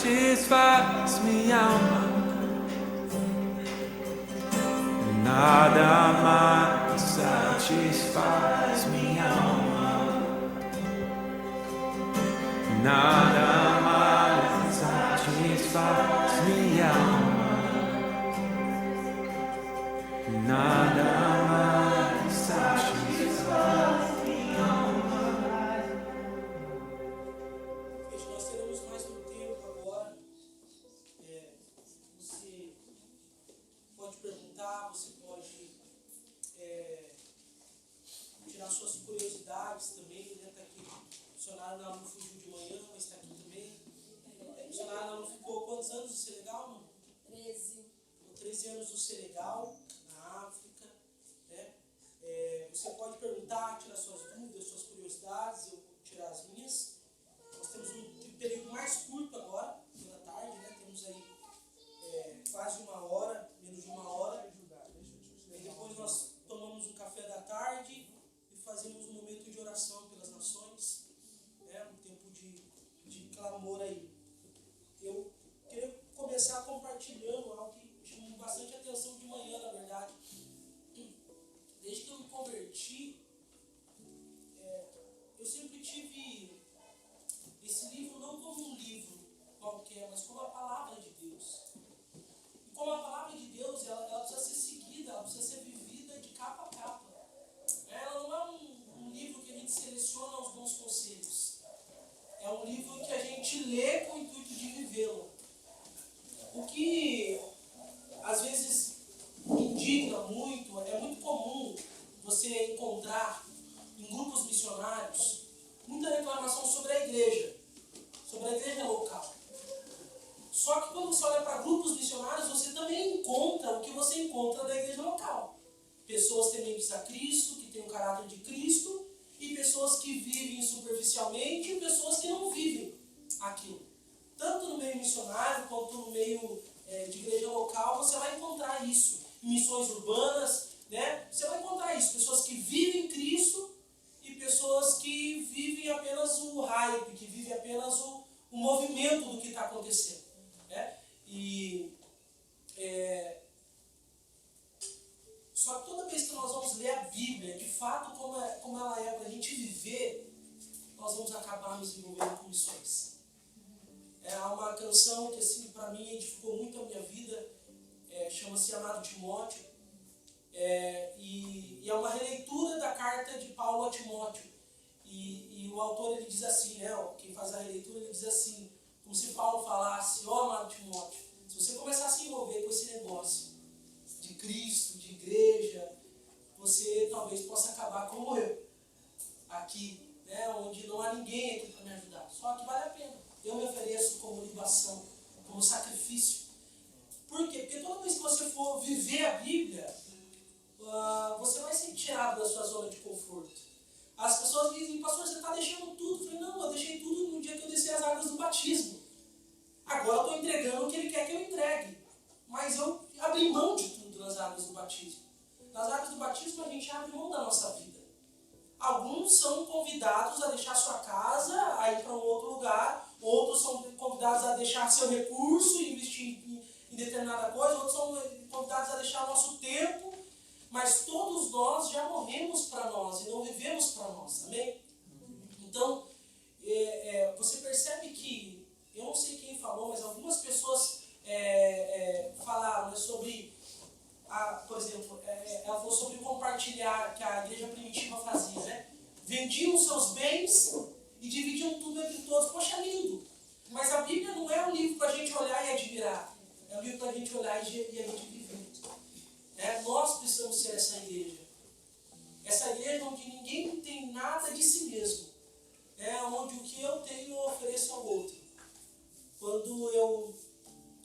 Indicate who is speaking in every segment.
Speaker 1: satisfaz minha alma. Nada mais satisfaz minha alma. Nada mais satisfaz minha alma. Nada mais satisfaz minha alma.
Speaker 2: Gente, nós teremos mais um tempo agora. Você pode perguntar, você pode tirar suas curiosidades também, né? Tá aqui. O missionário não fugiu de manhã, mas está aqui também. O missionário não ficou quantos anos no Senegal, mano?
Speaker 3: 13.
Speaker 2: 13 anos no Senegal, na África. Né? Você pode perguntar, tirar suas dúvidas, suas curiosidades, eu vou tirar as minhas. Nós temos um período mais curto agora, pela tarde, né? Temos aí quase uma hora, menos de uma hora. E depois nós tomamos o café da tarde e fazemos um momento de oração pelas nações, né? Um tempo de clamor aí. Eu queria começar compartilhando algo que chamou bastante atenção de manhã, na verdade. Desde que eu me converti, eu sempre tive esse livro não como um livro qualquer, mas como a palavra de Deus. E como a palavra de Deus, ela precisa ser seguida, ela precisa ser vivida de capa a capa. Ela não é um livro que a gente seleciona os bons conselhos. É um livro que a gente lê com o intuito de vivê-lo. O que às vezes me indigna muito, é muito comum você encontrar em grupos missionários muita reclamação sobre a igreja local. Só que quando você olha para grupos missionários, você também encontra o que você encontra na igreja local. Pessoas tementes a Cristo, que têm o caráter de Cristo, e pessoas que vivem superficialmente e pessoas que não vivem aquilo. Tanto no meio missionário quanto no meio de igreja local, você vai encontrar isso. Em missões urbanas, né? Você vai encontrar isso. Pessoas que vivem Cristo e pessoas que vivem apenas o hype, que vivem apenas o movimento do que está acontecendo. Né? Só que toda vez que nós vamos ler a Bíblia, de fato, como ela é para a gente viver, nós vamos acabar nos envolvendo com missões. Há uma canção que, assim, para mim, edificou muito a minha vida, chama-se Amado Timóteo, e é uma releitura da carta de Paulo a Timóteo. E o autor, ele diz assim, né, quem faz a releitura, ele diz assim, como se Paulo falasse: ó, amado Timóteo, se você começar a se envolver com esse negócio de Cristo, de igreja, você talvez possa acabar como eu, aqui, né, onde não há ninguém aqui para me ajudar. Só que vale a pena. Eu me ofereço como libação, como sacrifício. Por quê? Porque toda vez que você for viver a Bíblia, você vai ser tirado da sua zona de conforto. As pessoas dizem: pastor, você está deixando tudo. Eu falei: não, eu deixei tudo no dia que eu desci as águas do batismo. Agora eu estou entregando o que ele quer que eu entregue. Mas eu abri mão de tudo nas águas do batismo. Nas águas do batismo a gente abre mão da nossa vida. Alguns são convidados a deixar sua casa, a ir para um outro lugar. Outros são convidados a deixar seu recurso e investir em determinada coisa. Outros são convidados a deixar nosso tempo. Mas todos nós já morremos para nós e não vivemos para nós. Amém? Então, você percebe que, eu não sei quem falou, mas algumas pessoas falaram, né, sobre, por exemplo, ela falou sobre compartilhar, que a igreja primitiva fazia, né? Vendiam seus bens e dividiam tudo entre todos. Poxa, é lindo. Mas a Bíblia não é um livro para a gente olhar e admirar. É um livro para a gente olhar e a gente viver. Nós precisamos ser essa igreja. Essa igreja onde ninguém tem nada de si mesmo. Onde o que eu tenho eu ofereço ao outro. Quando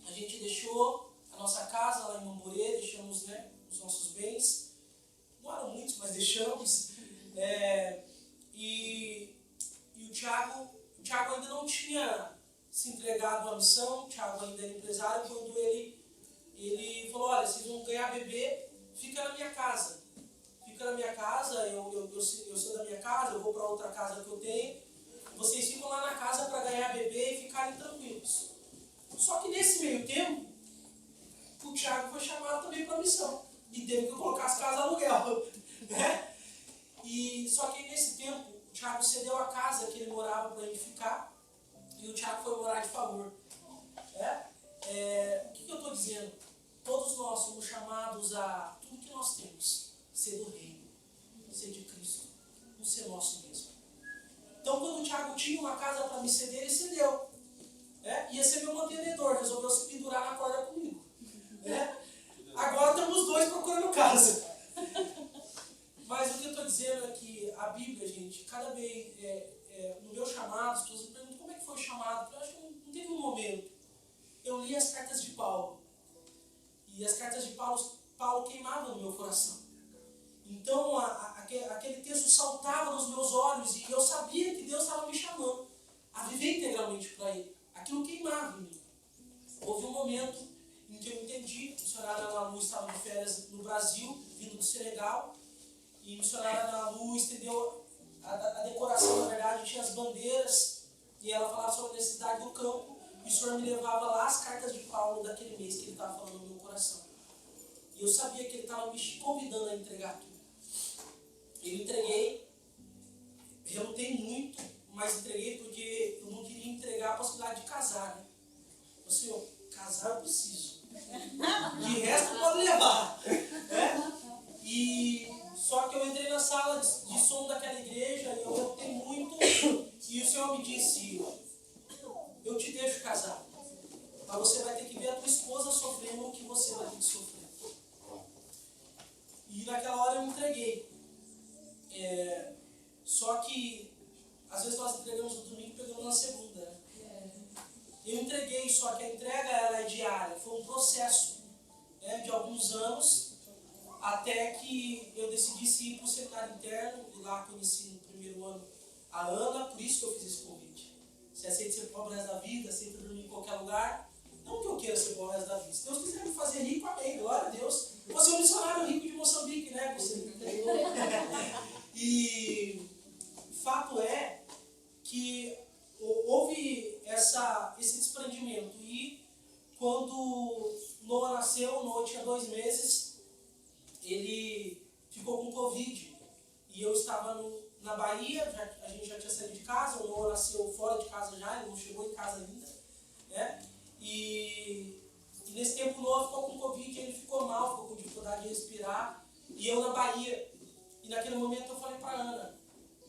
Speaker 2: a gente deixou a nossa casa lá em Mamorê, deixamos, né, os nossos bens. Não eram muitos, mas deixamos. E o Thiago ainda não tinha se entregado à missão. O Thiago ainda era empresário. Quando ele falou: olha, vocês vão ganhar bebê, fica na minha casa. Fica na minha casa, eu sou da minha casa, eu vou para outra casa que eu tenho. Vocês ficam lá na casa para ganhar bebê e ficarem tranquilos. missão. E teve que colocar as casas aluguel. Né? E, só que nesse tempo, o Thiago cedeu a casa que ele morava para ele ficar. E o Thiago foi morar de favor. O que eu estou dizendo? Todos nós somos chamados a tudo que nós temos, ser do reino, ser de Cristo, não ser nosso mesmo. Então, quando o Thiago tinha uma casa para me ceder, ele cedeu. Ia ser meu mantenedor, resolveu se pendurar na corda comigo. Agora estamos os dois procurando casa. Mas o que eu estou dizendo é que a Bíblia, gente, cada vez, no meu chamado, as pessoas me perguntam como é que foi o chamado. Eu acho que não teve um momento. Eu li as cartas de Paulo. E as cartas de Paulo queimavam no meu coração. Então, aquele texto saltava nos meus olhos e eu sabia que Deus estava me chamando a viver integralmente para Ele. Aquilo queimava em mim. Houve um momento em que eu entendi, a missionária Ana Lu estava de férias no Brasil, vindo do Senegal, e a missionária Ana Lu estendeu a decoração, na verdade, tinha as bandeiras, e ela falava sobre a necessidade do campo, e o Senhor me levava lá as cartas de Paulo daquele mês que ele estava falando no meu coração. E eu sabia que ele estava me convidando a entregar tudo. Eu entreguei, relutei muito, mas entreguei porque eu não queria entregar a possibilidade de casar, né? Eu falei, Senhor, casar eu preciso. De resto pode levar. E só que eu entrei na sala de som daquela igreja e eu relutei muito. E o Senhor me disse, eu te deixo casar. Mas você vai ter que ver a tua esposa sofrendo o que você vai ter que sofrer. E naquela hora eu me entreguei. Só que às vezes nós entregamos no domingo e pegamos na segunda. Né? Eu entreguei, só que a entrega ela é diária. Foi um processo de alguns anos até que eu decidisse ir para o seminário interno. E lá conheci no primeiro ano a Ana, por isso que eu fiz esse convite. Você aceita ser pobre o resto da vida, aceita dormir em qualquer lugar. Não que eu queira ser pobre o resto da vida. Se Deus quiser me fazer rico, amém, glória a Deus. Eu vou ser um missionário rico de Moçambique, né? Você E fato é que houve esse desprendimento. E quando Noah nasceu, Noah tinha 2 meses, ele ficou com Covid. E eu estava na Bahia, a gente já tinha saído de casa, o Noah nasceu fora de casa já, ele não chegou em casa ainda. Né? E nesse tempo o Noah ficou com Covid, ele ficou mal, ficou com dificuldade de respirar. E eu na Bahia. E naquele momento eu falei para Ana,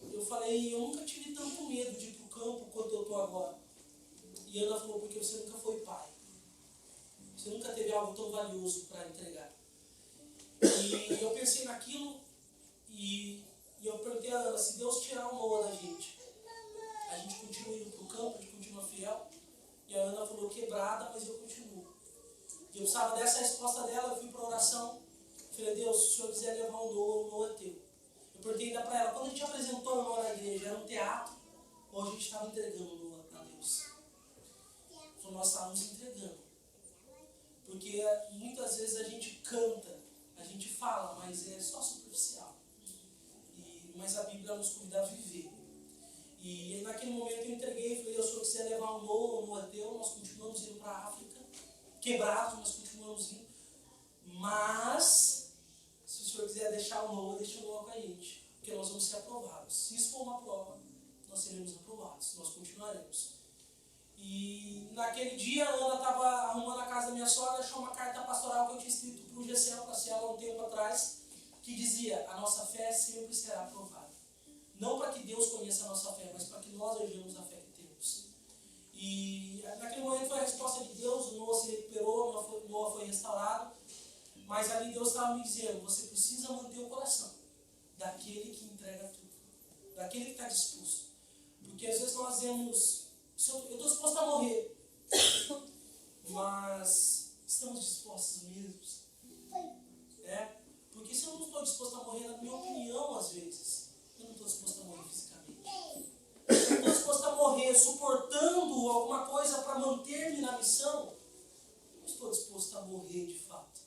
Speaker 2: eu nunca tive tanto medo de ir para o campo quanto eu estou agora. E Ana falou, porque você nunca foi pai. Você nunca teve algo tão valioso para entregar. E eu pensei naquilo e eu perguntei a Ana, se Deus tirar o Noah da gente, a gente continua indo para o campo, a gente continua fiel? E a Ana falou, quebrada, mas eu continuo. E eu precisava dessa resposta dela, eu fui para a oração. Falei, Deus, se o Senhor quiser levar o Noah é teu. Eu perguntei ainda para ela, quando a gente apresentou o Noah na igreja, era um teatro, ou a gente estava entregando o Noah para Deus? Então nós estávamos entregando. Porque muitas vezes a gente canta, a gente fala, mas é só superficial. Mas a Bíblia nos convida a viver. E naquele momento eu entreguei, falei, Deus, se o Senhor quiser levar o Noah é teu, nós continuamos indo para a África, quebrados, mas continuamos indo. Mas, se o Senhor quiser deixar o Noah, deixa o Noah com a gente. Porque nós vamos ser aprovados. Se isso for uma prova, nós seremos aprovados. Nós continuaremos. E naquele dia, a Ana estava arrumando a casa da minha sogra, achou uma carta pastoral que eu tinha escrito para o GCL, para a Cielo, há um tempo atrás, que dizia, a nossa fé sempre será aprovada. Não para que Deus conheça a nossa fé, mas para que nós vejamos a fé que temos. E naquele momento foi a resposta de Deus, o Noah se recuperou, Noah foi restaurado. Mas ali Deus estava me dizendo, você precisa manter o coração daquele que entrega tudo, daquele que está disposto. Porque às vezes nós vemos, eu estou disposto a morrer, mas estamos dispostos mesmo? Porque se eu não estou disposto a morrer, na minha opinião, às vezes, eu não estou disposto a morrer fisicamente. Eu não estou disposto a morrer suportando alguma coisa para manter-me na missão. Eu não estou disposto a morrer de fato.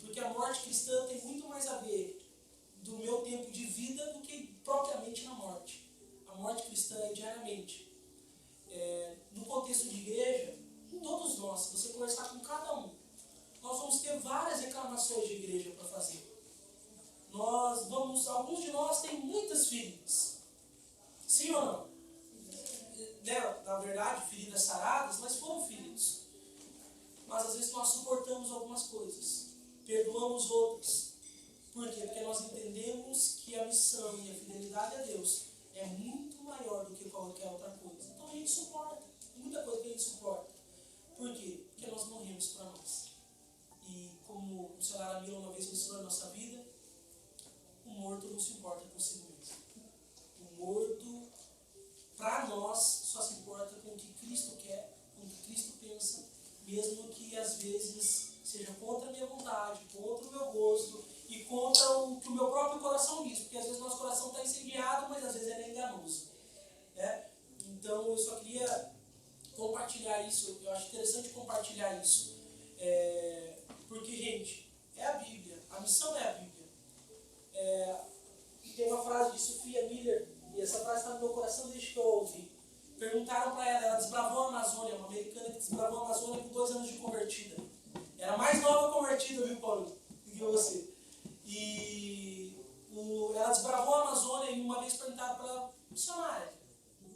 Speaker 2: Porque a morte cristã tem muito mais a ver do meu tempo de vida do que propriamente na morte. A morte cristã é diariamente. No contexto de igreja, todos nós, se você conversar com cada um, nós vamos ter várias reclamações de igreja. às vezes nós suportamos algumas coisas, perdoamos outras. Por quê? Porque nós entendemos que a missão e a fidelidade a Deus é muito maior do que qualquer outra coisa. Então a gente suporta, muita coisa que a gente suporta. Por quê? Porque nós morremos para nós. E como o senhor Aramila uma vez me ensinou na nossa vida, o morto não se importa consigo mesmo. O morto, para nós, só se importa com o que Cristo quer, com o que Cristo pensa, mesmo que às vezes seja contra a minha vontade, contra o meu gosto e contra o que o meu próprio coração diz, porque às vezes nosso coração está incendiado, mas às vezes ele é enganoso. Né? Então eu só queria compartilhar isso, eu acho interessante compartilhar isso, porque, gente, é a Bíblia, a missão é a Bíblia. Tem uma frase de Sophia Miller, e essa frase está no meu coração desde que eu ouvi. Perguntaram para ela desbravou a Amazônia, uma americana que desbravou a Amazônia com 2 anos de convertida. Era mais nova convertida, viu, Paulo, do que você. E ela desbravou a Amazônia e uma vez perguntaram para ela, missionária,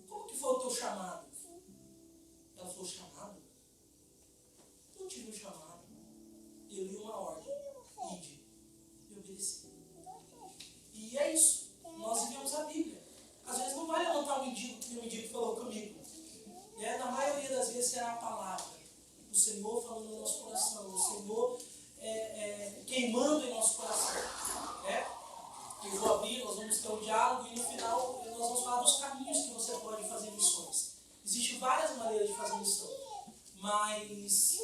Speaker 2: como que foi o teu chamado? Ela falou, chamado? Não tive um chamado. Eu li uma ordem, ide, e obedeci. E é isso, nós vivemos a Bíblia. Às vezes não vai levantar um mendigo que o mendigo falou comigo. Na maioria das vezes será a palavra. O Senhor falando no nosso coração. O Senhor queimando em nosso coração. Eu vou abrir, nós vamos ter um diálogo e no final nós vamos falar dos caminhos que você pode fazer missões. Existem várias maneiras de fazer missão. Mas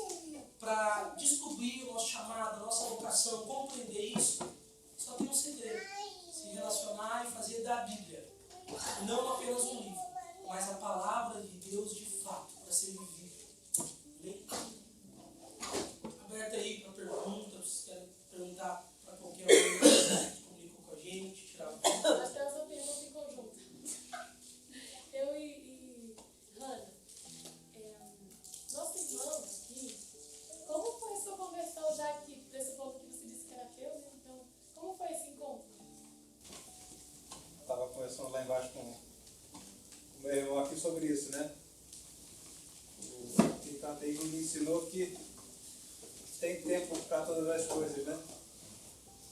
Speaker 2: para descobrir o nosso chamado, a nossa vocação, compreender isso, só tem um segredo. Se relacionar e fazer da Bíblia. Não apenas um livro, mas a palavra de Deus de fato, para ser vivido. Amém? Aberta aí para perguntas, se querem perguntar para qualquer um, comunicam com a gente, tirar o tempo.
Speaker 3: Nós temos uma pergunta em conjunto. Eu e Hannah, nosso irmão aqui, como foi a sua conversão já aqui, para esse ponto que você disse que era ateu, né? Então, como foi esse encontro?
Speaker 4: Estava conversando lá embaixo com o meu irmão aqui sobre isso, né? O Ricardo me ensinou que tem tempo para todas as coisas, né?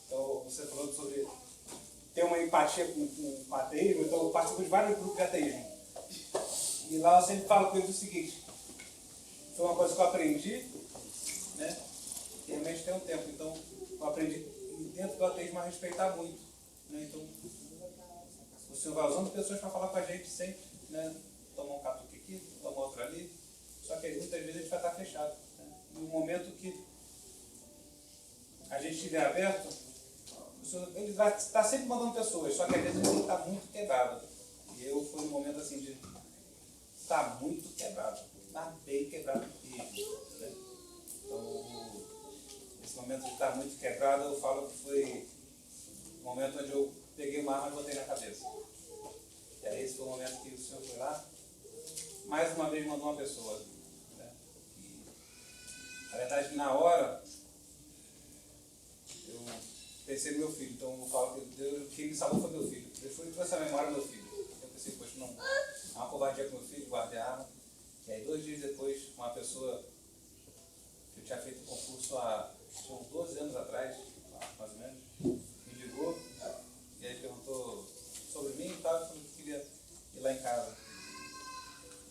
Speaker 4: Então, você falou sobre ter uma empatia com o ateísmo, então eu participo de vários grupos de ateísmo. E lá eu sempre falo com eles o seguinte, foi uma coisa que eu aprendi, né? E realmente tem um tempo, então eu aprendi dentro do ateísmo a respeitar muito, né? Então, o Senhor vai usando pessoas para falar com a gente sempre, né? Toma um catuque aqui, toma outro ali. Só que muitas vezes a gente vai estar fechado. Né? No momento que a gente estiver aberto, o Senhor, ele vai estar sempre mandando pessoas, só que às vezes ele está muito quebrado. E eu fui num momento assim de estar muito quebrado, estar bem quebrado mesmo. Né? Então, esse momento de estar muito quebrado, eu falo que foi o momento onde eu peguei uma arma e botei na cabeça. E aí esse foi o momento que o Senhor foi lá, mais uma vez mandou uma pessoa. Né? E, na verdade, na hora, eu pensei no meu filho. Então eu falo que Deus, quem me salvou foi meu filho. Deus foi que trouxe a memória do meu filho. Eu pensei, poxa, não, é uma covardia com meu filho, guardei a arma. E aí 2 dias depois, uma pessoa que eu tinha feito um concurso há uns 12 anos atrás, mais ou menos, me ligou. E aí perguntou sobre mim e tal, eu falei que queria ir lá em casa.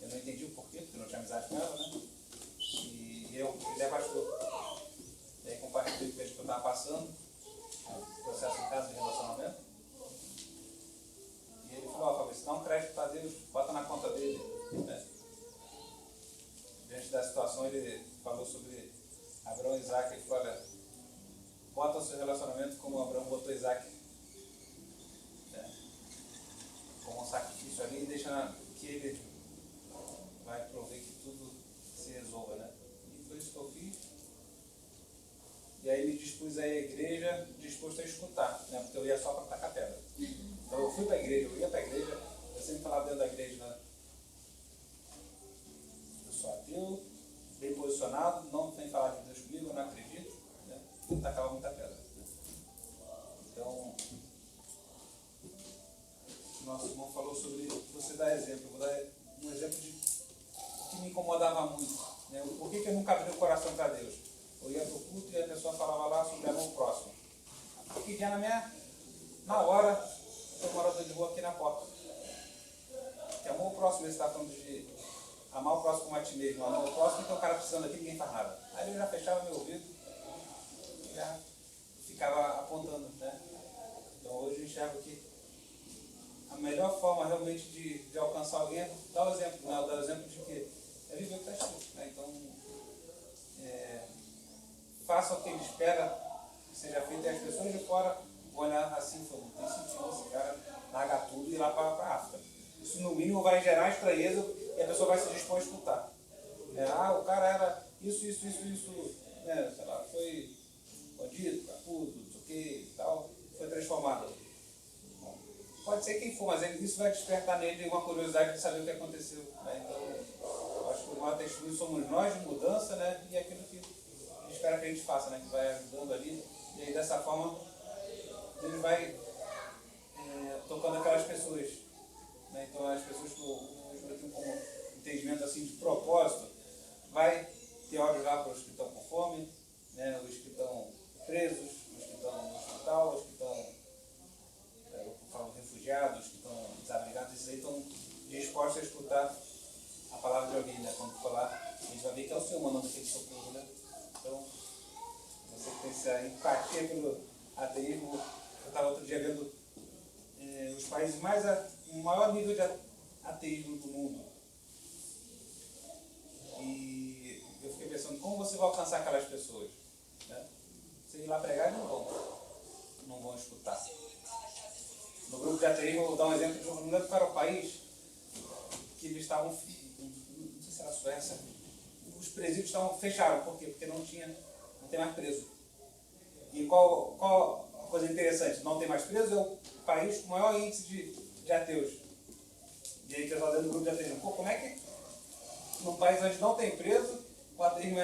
Speaker 4: Eu não entendi o porquê, porque eu não tinha amizade com ela, né? E ele é pastor. E aí compartilhei com ele que eu estava passando, processo em casa de relacionamento. E ele falou, Fabrício, dá um crédito para Deus, bota na conta dele. Né? Diante da situação, ele falou sobre Abraão e Isaac. Ele falou, olha, bota o seu relacionamento como Abraão botou Isaac. Como um sacrifício ali e deixa que ele vai prover que tudo se resolva, né? E foi isso que eu fiz. E aí me dispus a ir à igreja, disposto a escutar, né? Porque eu ia só para tacar pedra. Então eu fui para a igreja, eu ia para a igreja, eu sempre falava dentro da igreja, né? Eu sou ateu, bem posicionado, não tem falar de Deus comigo, eu não acredito, né? Eu tacava muita pedra. Né? Então, nosso irmão falou sobre você dar exemplo. Eu vou dar um exemplo de que me incomodava muito, Né? Por que eu nunca abri o coração para Deus? Eu ia para o culto e a pessoa falava lá sobre amor próximo. O que vinha na hora, eu tô morador de rua aqui na porta. Que amor próximo, ele está falando de amar o próximo como a ti mesmo. Amar o próximo, então o cara precisando aqui, ninguém faz nada. Aí eu já fechava meu ouvido e já ficava apontando, né? Então hoje eu enxergo que a melhor forma realmente de alcançar alguém é dar o exemplo, né? Dar o exemplo de que é viver o que está escrito, né? Então, faça o que ele espera que seja feito e as pessoas de fora vão olhar assim e falar, não tem sentido esse cara largar tudo e ir lá para a África. Isso no mínimo vai gerar estranheza e a pessoa vai se dispor a escutar. O cara era isso, né? Sei lá, foi bandido, capudo, não sei o que e tal, foi transformado. Pode ser quem for, mas isso vai despertar nele uma curiosidade de saber o que aconteceu. Né? Então, acho que o maior testemunho somos nós de mudança, né? E aquilo que a gente espera que a gente faça, né? Que vai ajudando ali. E aí, dessa forma, ele vai tocando aquelas pessoas. Né? Então, as pessoas que eu tenho como entendimento assim, de propósito, vai ter olhos lá para os que estão com fome, né? Os que estão presos, os que estão no hospital, os que estão refugiados, que estão desabrigados, esses aí estão dispostos a escutar a palavra de alguém, né? Quando falar, a gente vai ver que é o Senhor mandando aquele socorro, né? Então, você que tem essa empatia pelo ateísmo, eu estava outro dia vendo os países o maior nível de ateísmo do mundo. E eu fiquei pensando, como você vai alcançar aquelas pessoas? Né? Você ir lá pregar, não vão escutar. No grupo de ateísmo, vou dar um exemplo de não lembro qual era o país, que eles estavam, não sei se era a Suécia, os presídios fecharam. Por quê? Porque não tem mais preso. E qual a coisa interessante? Não tem mais preso é o país com o maior índice de ateus. E aí, pessoal dentro do grupo de ateísmo, como é que num país onde não tem preso, o ateísmo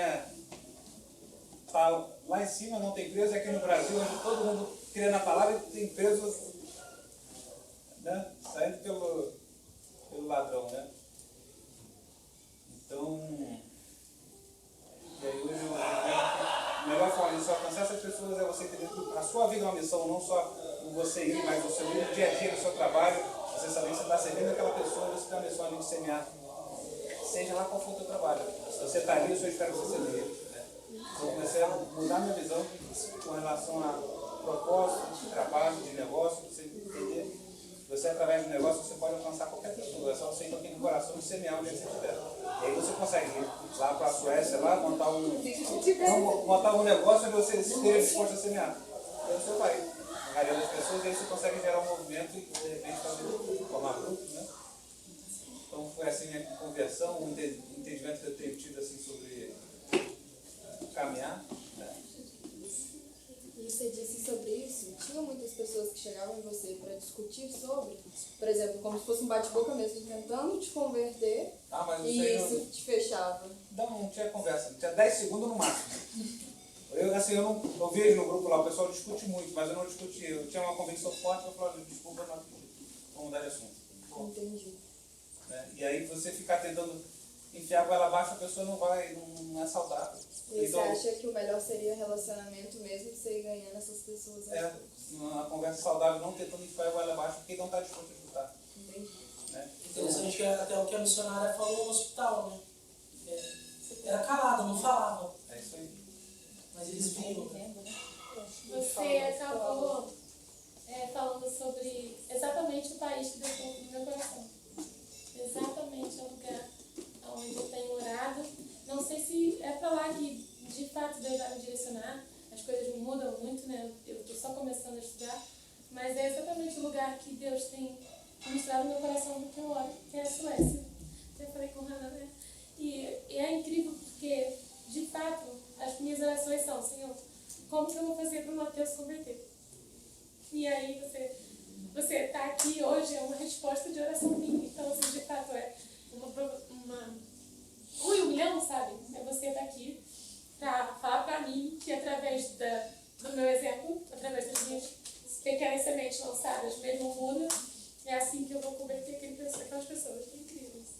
Speaker 4: está lá em cima, não tem preso, e aqui no Brasil, onde todo mundo crê na palavra e tem preso, né? Saindo pelo ladrão, né? Então, e aí hoje eu a melhor forma de você alcançar essas pessoas é você entender que a sua vida é uma missão, não só você ir, mas o seu dia a dia, no seu trabalho, você saber que você está servindo aquela pessoa, você tem a missão ali de semear, seja lá qual for o teu trabalho. Se você está ali, eu espero que você semeie. Né? Então, eu comecei a mudar minha visão com relação a propósito, de trabalho, de negócio, você entender. Você, através do negócio, você pode alcançar qualquer pessoa. É só você ir aqui no coração e semear onde você estiver. E aí você consegue ir lá para a Suécia, lá, montar um negócio onde você esteja disposto a semear. E aí você vai, engalhando as pessoas, e aí você consegue gerar um movimento e, de repente, formar grupos, né? Então, foi assim minha conversão, um entendimento que eu tenho tido assim, sobre caminhar. Né?
Speaker 5: Você disse sobre isso, tinha muitas pessoas que chegavam em você para discutir sobre, por exemplo, como se fosse um bate-boca mesmo, tentando te converter,
Speaker 4: Mas
Speaker 5: e isso te fechava.
Speaker 4: Não tinha conversa, tinha 10 segundos no máximo. Eu vejo no grupo lá, o pessoal discute muito, mas eu não discuti. Eu tinha uma convicção forte, eu falava, desculpa, eu não acredito. Vamos mudar de assunto.
Speaker 5: Entendi.
Speaker 4: Né? E aí você ficar tentando enfiar a goela abaixo, a pessoa não é saudável.
Speaker 5: E
Speaker 4: Então,
Speaker 5: você acha que o melhor seria relacionamento mesmo que você ir ganhando essas pessoas?
Speaker 4: uma conversa saudável, não tentando enfiar a goela abaixo, porque não está disposto a escutar.
Speaker 5: Entendi.
Speaker 4: Né?
Speaker 2: Interessante que até o que a missionária falou no hospital, né? Era calada, não falava.
Speaker 4: É isso aí.
Speaker 2: Mas eles viam.
Speaker 3: Você acabou falando sobre exatamente o país que Deus colocou no meu coração. Exatamente o lugar onde eu tenho orado. Não sei se é para lá que de fato Deus vai me direcionar. As coisas mudam muito, né? Eu estou só começando a estudar. Mas é exatamente o lugar que Deus tem mostrado no meu coração do que eu oro, que é a Suécia. Já falei com Hannah, né? E é incrível porque, de fato, as minhas orações são: Senhor, como que eu vou fazer para o Mateus se converter? E aí você está aqui hoje, é uma resposta de oração minha. Então, assim, de fato, é um milhão, sabe? É você estar aqui para falar para mim que através do meu exemplo, através das minhas pequenas sementes lançadas, mesmo muda, é assim que eu vou converter aquelas pessoas. É incrível isso.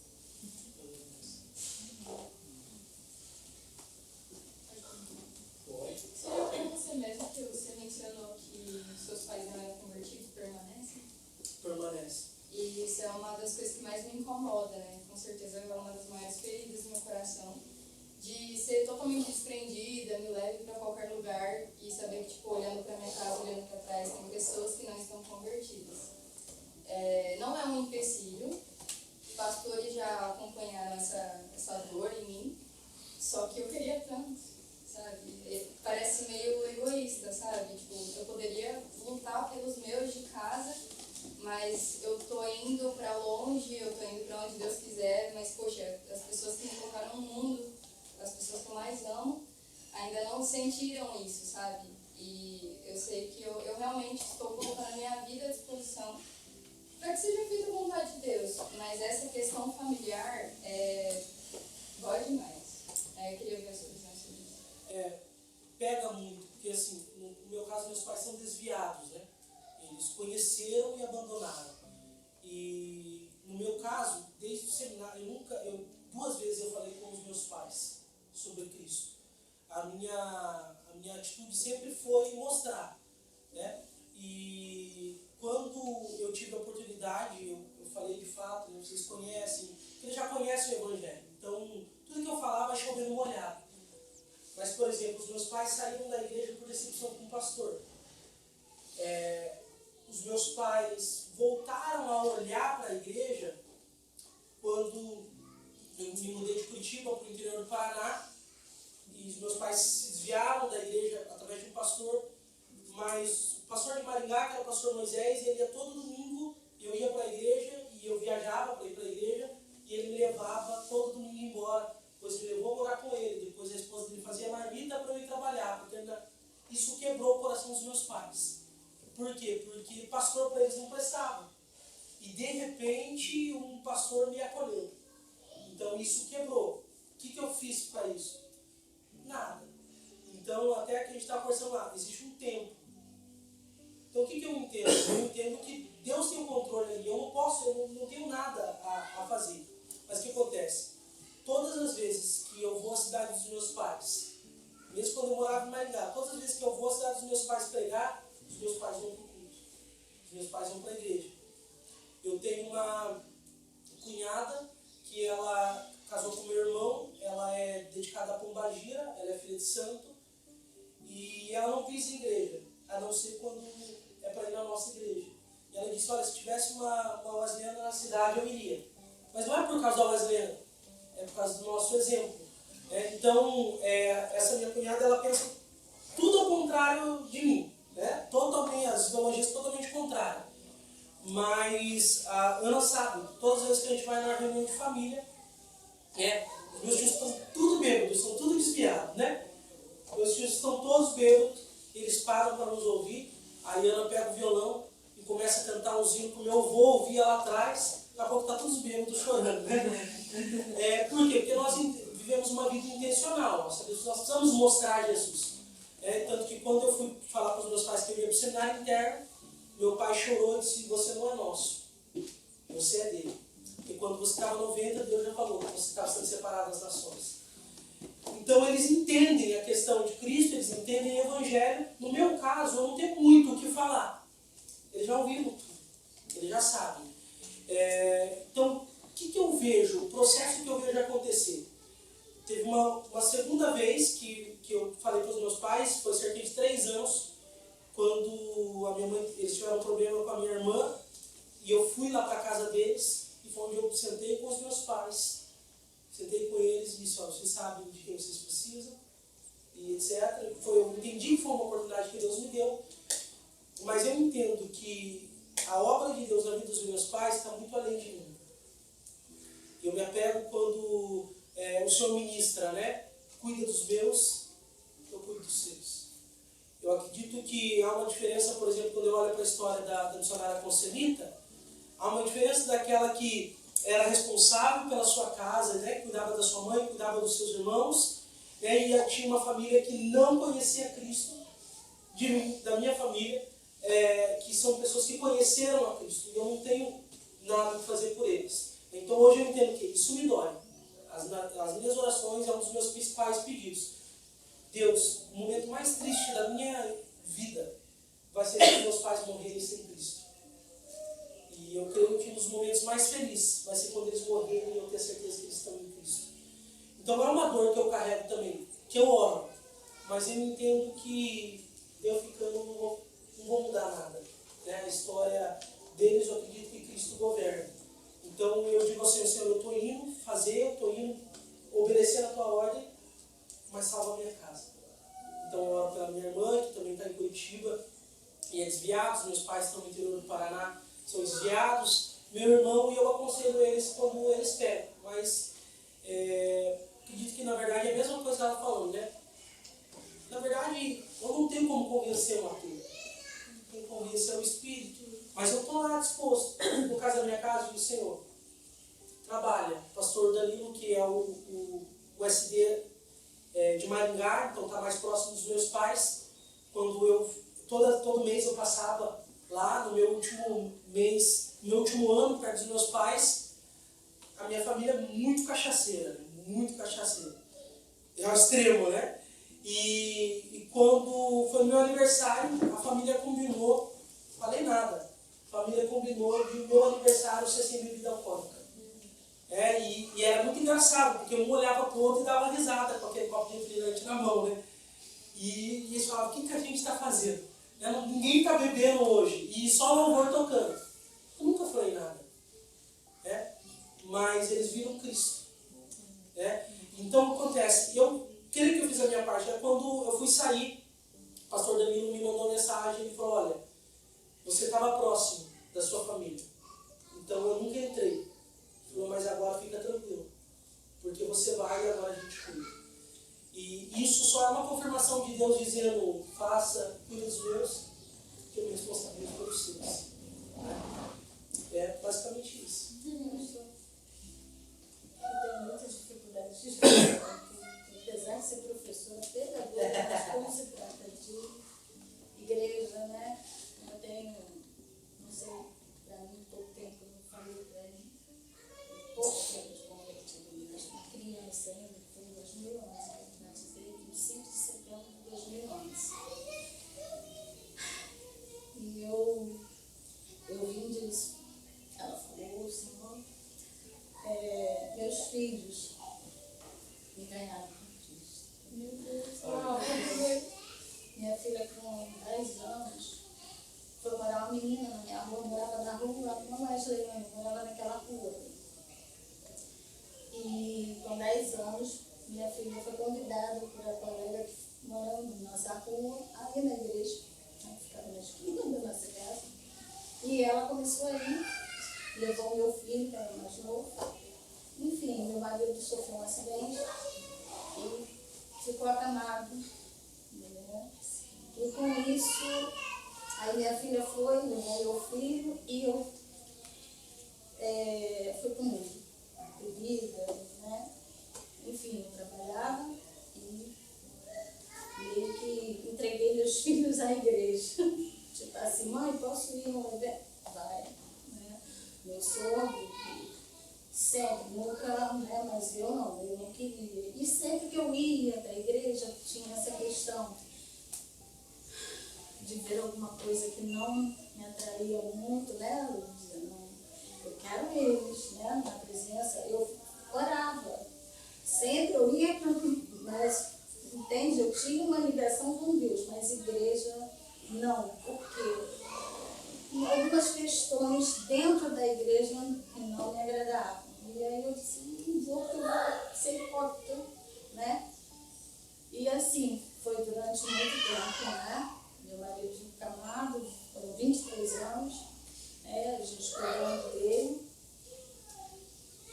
Speaker 5: desprendida, me leve para qualquer lugar e saber que, tipo, olhando para minha casa, olhando para trás, tem pessoas que não estão convertidas. Não é um empecilho. Pastores já acompanharam essa dor em mim, só que eu queria tanto, sabe? Parece meio egoísta, sabe? Tipo, eu poderia lutar pelos meus de casa, mas eu tô indo para longe, eu tô indo para onde Deus quiser, mas, poxa, as pessoas que me colocaram no mundo, as pessoas que eu mais amo, ainda não sentiram isso, sabe? E eu sei que eu realmente estou colocando a minha vida à disposição para que seja feita a vontade de Deus, mas essa questão familiar dói demais. Eu queria ver a sua visão sobre isso.
Speaker 2: Pega muito, porque assim, no meu caso, meus pais são desviados, né? Eles conheceram e abandonaram. E no meu caso, desde o seminário, duas vezes eu falei com os meus pais sobre Cristo. A minha atitude sempre foi mostrar, né? E quando eu tive a oportunidade, eu falei de fato, né, vocês conhecem, eles já conhecem o Evangelho. Então, tudo que eu falava chovendo molhado. Mas, por exemplo, os meus pais saíram da igreja por decepção com o pastor. Os meus pais voltaram a olhar para a igreja quando eu me mudei de Curitiba para o interior do Paraná. E os meus pais se desviaram da igreja através de um pastor. Mas o pastor de Maringá, que era o pastor Moisés, ele ia todo domingo, eu ia para a igreja e eu viajava para ir para a igreja e ele me levava todo domingo embora. Depois me levou a morar com ele, depois a esposa dele fazia marmita para eu ir trabalhar, porque isso quebrou o coração dos meus pais. Por quê? Porque pastor para eles não prestava. E de repente um pastor me acolheu. Então isso quebrou. O que eu fiz para isso? Nada. Então até que a gente estava conversando lá, existe um tempo. Então o que eu entendo? Eu entendo que Deus tem o controle ali, eu não tenho nada a fazer. Mas o que acontece? Todas as vezes que eu vou à cidade dos meus pais, mesmo quando eu morava em Maringá, todas as vezes que eu vou à cidade dos meus pais pregar, os meus pais vão para o culto, os meus pais vão para a igreja. Eu tenho uma cunhada que ela casou com meu irmão, ela é dedicada a Pombagira, ela é filha de santo, e ela não pisa em igreja, a não ser quando é para ir na nossa igreja. E ela disse, olha, se tivesse uma Wesleyana na cidade, eu iria. Mas não é por causa da Wesleyana, é por causa do nosso exemplo. Então, essa minha cunhada, ela pensa tudo ao contrário de mim. Totalmente, as ideologias totalmente contrárias. Mas a Ana sabe, todas as vezes que a gente vai na reunião de família, os meus tios estão tudo bêbados, estão tudo desviados, né? Meus tios estão todos bêbados, eles param para nos ouvir, aí a Ana pega o violão e começa a cantar um hino que o meu avô ouvia lá atrás, daqui a pouco está todos bêbados chorando, né? Por quê? Porque nós vivemos uma vida intencional, nós precisamos mostrar Jesus. Tanto que quando eu fui falar para os meus pais que eu ia para o seminário interno, meu pai chorou e disse, você não é nosso, você é dele. Porque quando você estava 90, Deus já falou que você estava sendo separado das nações. Então eles entendem a questão de Cristo, eles entendem o Evangelho. No meu caso, eu não tenho muito o que falar. Eles já ouviram tudo, eles já sabem. Então, o que eu vejo, o processo que eu vejo acontecer? Teve uma segunda vez que eu falei para os meus pais, foi cerca de 3 anos, quando a minha mãe, eles tiveram um problema com a minha irmã, e eu fui lá para a casa deles, e foi onde eu sentei com os meus pais, sentei com eles e disse, olha, vocês sabem de quem vocês precisam, e etc. Eu entendi que foi uma oportunidade que Deus me deu, mas eu entendo que a obra de Deus na vida dos meus pais está muito além de mim. Eu me apego quando o Senhor ministra, né? Cuida dos meus, eu cuido dos seus. Eu acredito que há uma diferença, por exemplo, quando eu olho para a história da missionária Conselita, há uma diferença daquela que era responsável pela sua casa, né? Cuidava da sua mãe, cuidava dos seus irmãos, né? E tinha uma família que não conhecia Cristo, da minha família, que são pessoas que conheceram a Cristo, e eu não tenho nada a fazer por eles. Então hoje eu entendo que isso me dói. As minhas orações é um dos meus principais pedidos. Deus, o momento mais triste da minha vida vai ser que meus pais morrerem sem Cristo. E eu creio que um dos momentos mais felizes vai ser quando eles morrerem e eu ter certeza que eles estão em Cristo. Então é uma dor que eu carrego também. que eu oro, mas eu entendo que eu ficando não vou mudar nada. Né? A história deles, eu acredito que Cristo governa. Então eu digo assim, Senhor, eu estou indo fazer, eu estou indo obedecer a tua ordem, mas salva a minha casa. Então eu oro pela minha irmã, que também está em Curitiba, e é desviados, meus pais estão no interior do Paraná, são desviados, meu irmão, e eu aconselho eles quando eles pegam, mas acredito que na verdade é a mesma coisa que ela está falando, né? Na verdade, eu não tenho como convencer o ateu, não tenho como convencer o espírito, mas eu estou lá disposto, no caso da minha casa, eu digo, Senhor, trabalha, pastor Danilo, que é o SD de Maringá, então está mais próximo dos meus pais, quando eu todo mês eu passava lá no meu último mês, no meu último ano, perto dos meus pais. A minha família é muito cachaceira. É ao extremo, né? E quando foi meu aniversário, a família combinou, falei nada, a família combinou de o meu aniversário ser sem bebida alcoólica. E era muito engraçado, porque um olhava para o outro e dava risada com aquele copo de refrigerante na mão, né? E eles falavam, o que a gente está fazendo? Ninguém está bebendo hoje, e só o louvor tocando. Eu nunca falei nada. Mas eles viram Cristo. Então, acontece, aquele que eu fiz a minha parte, quando eu fui sair, o pastor Danilo me mandou uma mensagem, ele falou, olha, você estava próximo da sua família, então eu nunca entrei. Ele falou, mas agora fica tranquilo, porque você vai e agora a gente cuida. E isso só é uma confirmação de Deus dizendo, faça, cuida dos meus, que eu me responsabilizo pelos seus. É basicamente isso.
Speaker 6: Eu tenho muitas dificuldades de explicar, apesar de ser professora pedagoga, mas como se trata de igreja, né? Eu tenho, não sei, para mim, pouco tempo, eu falei para mim, pouco tempo de convertido, mas uma criança ainda, que foi em 2011, que eu batizei, 25 de setembro de 2011. E eu vim disso. Ela falou, Senhor, meus filhos me ganharam com Cristo.
Speaker 3: Meu Deus.
Speaker 6: Minha filha com 10 anos foi morar uma menina na minha rua, morava na rua, não mais Leone, morava naquela rua. E com 10 anos, minha filha foi convidada por uma colega que morando na nossa rua, aí na igreja, né, que ficava na esquina da nossa casa. E ela começou a ir, levou meu filho, que era mais novo. Enfim, meu marido sofreu um acidente e ficou acamado. Né? E com isso, aí minha filha foi, levou meu filho e eu fui comigo. Bebida, né? Enfim, eu trabalhava e meio que entreguei meus filhos à igreja. Tipo assim, mãe, posso ir no evento? Vai. Né? Meu sogro, sempre, nunca, né? Mas eu não queria. E sempre que eu ia para a igreja, tinha essa questão de ver alguma coisa que não me atraía muito, né? Eu dizia, não, eu quero eles, né? Na presença, eu orava. Sempre eu ia para, mas, entende? Eu tinha uma ligação com Deus, mas igreja, não. Por quê? E algumas questões dentro da igreja que não me agradavam. E aí eu disse, não vou, porque eu vou ser hipócrita, né? E assim, foi durante muito tempo, né? Meu marido acamado, foram 23 anos, né? A gente cuidando dele.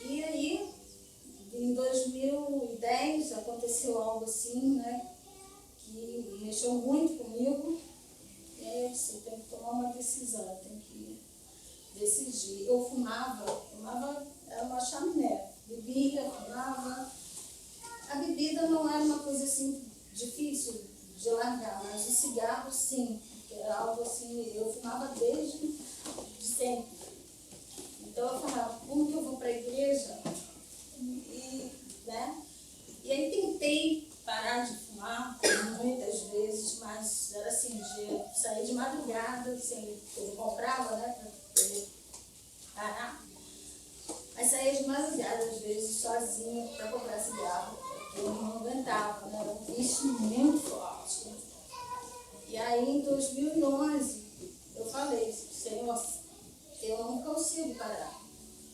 Speaker 6: E aí, em 2010, aconteceu algo assim, né? Que mexeu muito comigo. E aí eu disse, eu tenho que tomar uma decisão, eu tenho que decidir. Eu fumava, era uma chaminé, bebia, fumava. A bebida não era uma coisa assim difícil de largar, mas o cigarro sim, que era algo assim, eu fumava desde sempre. Então eu falava, como que eu vou para a igreja? Né? E aí tentei parar de fumar muitas vezes, mas era assim, de sair de madrugada, assim, eu comprava, né, para poder parar. Mas saía de madrugada, às vezes, sozinha, para comprar cigarro, Eu não aguentava, né? Era um vício muito forte. E aí, em 2011, eu falei, Senhor, eu não consigo parar.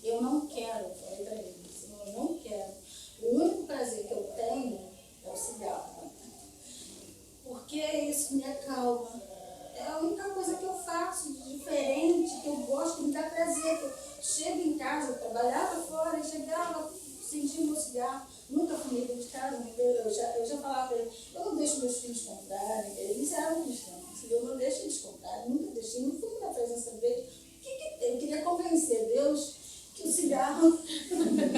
Speaker 6: Eu não quero, eu falei para ele, Senhor, eu não quero. O único prazer que eu tenho é o cigarro. Porque isso me acalma. É a única coisa que eu faço de diferente, que eu gosto, que me dá prazer. Que eu chego em casa, eu trabalhava fora e chegava sentindo meu cigarro. Nunca fumei dentro de casa, eu já falava para ele, eu não deixo meus filhos comprarem. Eles eram cristãos, eu não deixo eles comprarem, nunca deixei, não fui na presença dele. O que tem? Eu queria convencer Deus que o cigarro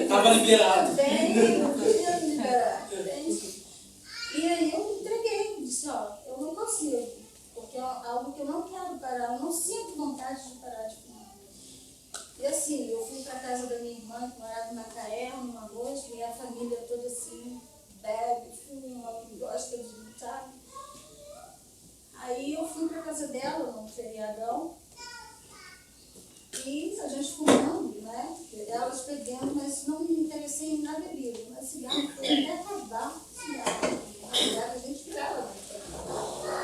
Speaker 2: Estava liberado.
Speaker 6: bem, eu queria liberar. Entende? E aí eu me entreguei, disse, ó, eu não consigo, porque é algo que eu não quero parar, eu não sinto vontade de parar de fumar. E assim, eu fui para casa da minha irmã, que morava em Macaé, numa noite, minha família toda assim, bebe, fuma, gosta de, sabe? Aí eu fui para casa dela, num feriadão, e a gente fumando, né? Elas bebendo, mas não me interessei em nada bebida. Mas cigarro foi até acabar o cigarro. Na verdade, a gente ficava lá.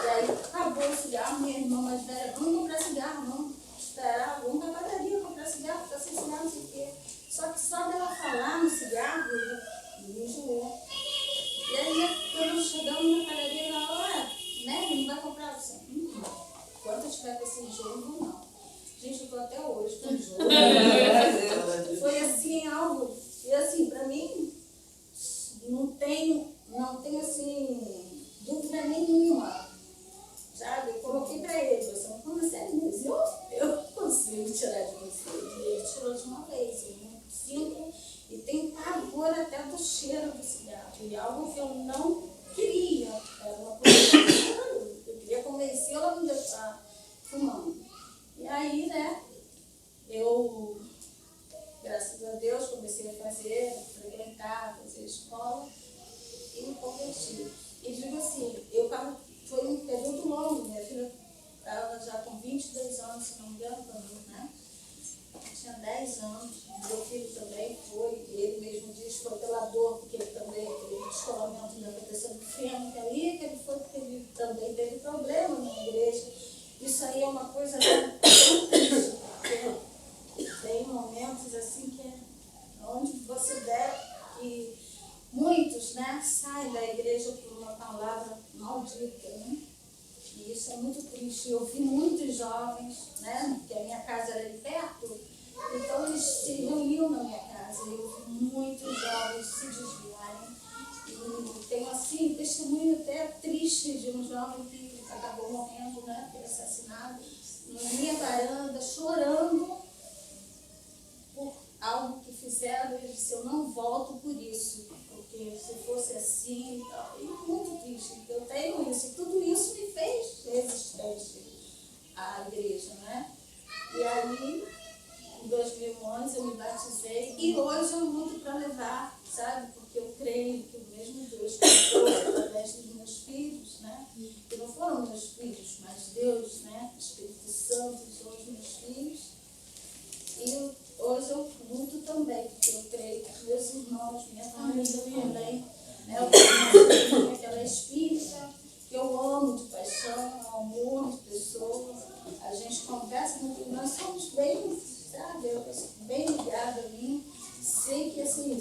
Speaker 6: E aí acabou o cigarro, minha irmã mais velha, vamos comprar cigarro, vamos esperar, vamos para a padaria comprar cigarro, ficar sem cigarro, não sei o quê. Só que só dela falar no cigarro, me enjoou. E aí, quando chegamos na padaria, ela, ué, né, não vai comprar você? Enquanto eu estiver com esse enjoo, não vou não. Gente, eu tô até hoje com enjoo. Foi assim, algo, e assim, pra mim, não tem assim, dúvida nenhuma. Sabe? Eu coloquei pra ele, você não consegue, mas eu consigo tirar de você. E ele tirou de uma vez, eu não sinto, e tem pavor até do cheiro do cigarro. E algo que eu não queria, era uma coisa que eu queria convencê-la a me deixar fumando. E aí, né, eu, graças a Deus, comecei a frequentar, fazer escola e me converti. E digo assim, foi um período longo, minha filha estava já com 22 anos, se não me engano, né? Tinha 10 anos, meu filho também foi, ele mesmo diz que foi pela dor, porque ele também, aquele descolamento da proteção do fêmur, que ali que ele foi, porque ele também teve problema na igreja. Isso aí é uma coisa tão triste, porque tem momentos assim que é onde você deve, que muitos, né, saem da igreja por uma palavra maldita, né? E isso é muito triste. Eu vi muitos jovens, né, porque a minha casa era ali perto, então eles se reuniam na minha casa, e eu vi muitos jovens se desviarem. E tenho assim, testemunho até triste de um jovem que acabou morrendo, né, foi assassinado, na minha varanda, chorando por algo que fizeram. Ele disse, eu não volto por isso, porque se fosse assim e tal. E muito triste, eu tenho isso, e tudo isso me fez resistente à igreja, né? E aí, em 2011, eu me batizei, e hoje eu luto para levar, sabe? Porque eu creio que o mesmo Deus que me deu através dos meus filhos, né? Que não foram meus filhos, mas Deus, né? Espírito Santo são os meus filhos. E hoje eu luto também, porque eu creio que meus irmãos, minha família também, né? Eu tenho uma aquela espírita que eu amo de paixão, amor de pessoa. A gente conversa muito, nós somos bem, sabe? Eu sou bem ligada a mim. Sei que assim,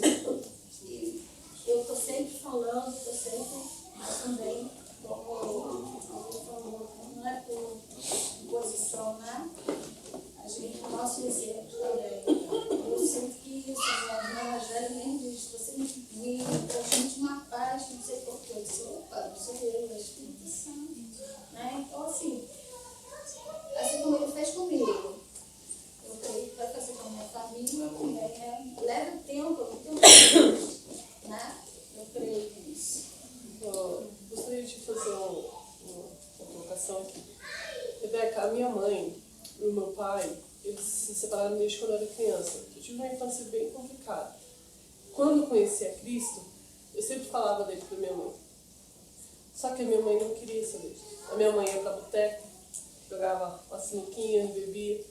Speaker 6: eu estou sempre falando, estou sempre, mas também, como alguém falou, não é por posição, né? A gente, o nosso exemplo também. Eu sinto que isso, a minha mais velha mesmo diz, você me transmite uma paz, não sei porquê. Eu disse, opa, não sou eu, é o Espírito Santo. Né? Então, assim como ele fez comigo, eu creio que vai fazer com a minha família também, né? Leva tempo, eu não tenho tempo, né? Eu creio nisso.
Speaker 7: Gostaria de fazer uma colocação. Rebeca, a minha mãe e o meu pai, eles se separaram desde quando eu era criança. Eu tive uma infância bem complicada. Quando eu conheci a Cristo, eu sempre falava dele para minha mãe. Só que a minha mãe não queria saber. A minha mãe ia para boteco, jogava uma sinuquinha, bebia.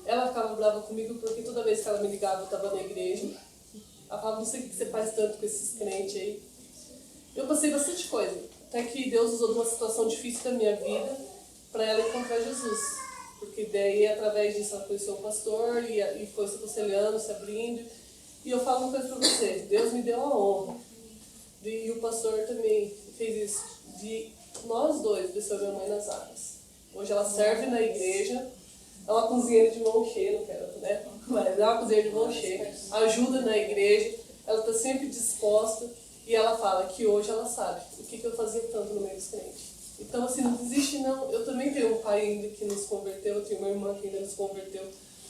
Speaker 7: Ela ficava brava comigo porque toda vez que ela me ligava eu estava na igreja. Ela falava, não sei o que você faz tanto com esses crentes aí. Eu passei bastante coisa, até que Deus usou de uma situação difícil da minha vida para ela encontrar Jesus. Porque daí, através disso, ela conheceu o pastor e foi se aconselhando, se abrindo. E eu falo uma coisa para você, Deus me deu a honra. E o pastor também fez isso, de nós dois desceu minha mãe nas águas. Hoje ela serve na igreja, é uma cozinheira de mão cheia, não quero, né? Mas é uma cozinheira de mão cheia, ajuda na igreja, ela está sempre disposta e ela fala que hoje ela sabe o que eu fazia tanto no meio dos crentes. Então, assim, não desiste não. Eu também tenho um pai ainda que nos converteu, eu tenho uma irmã que ainda nos converteu.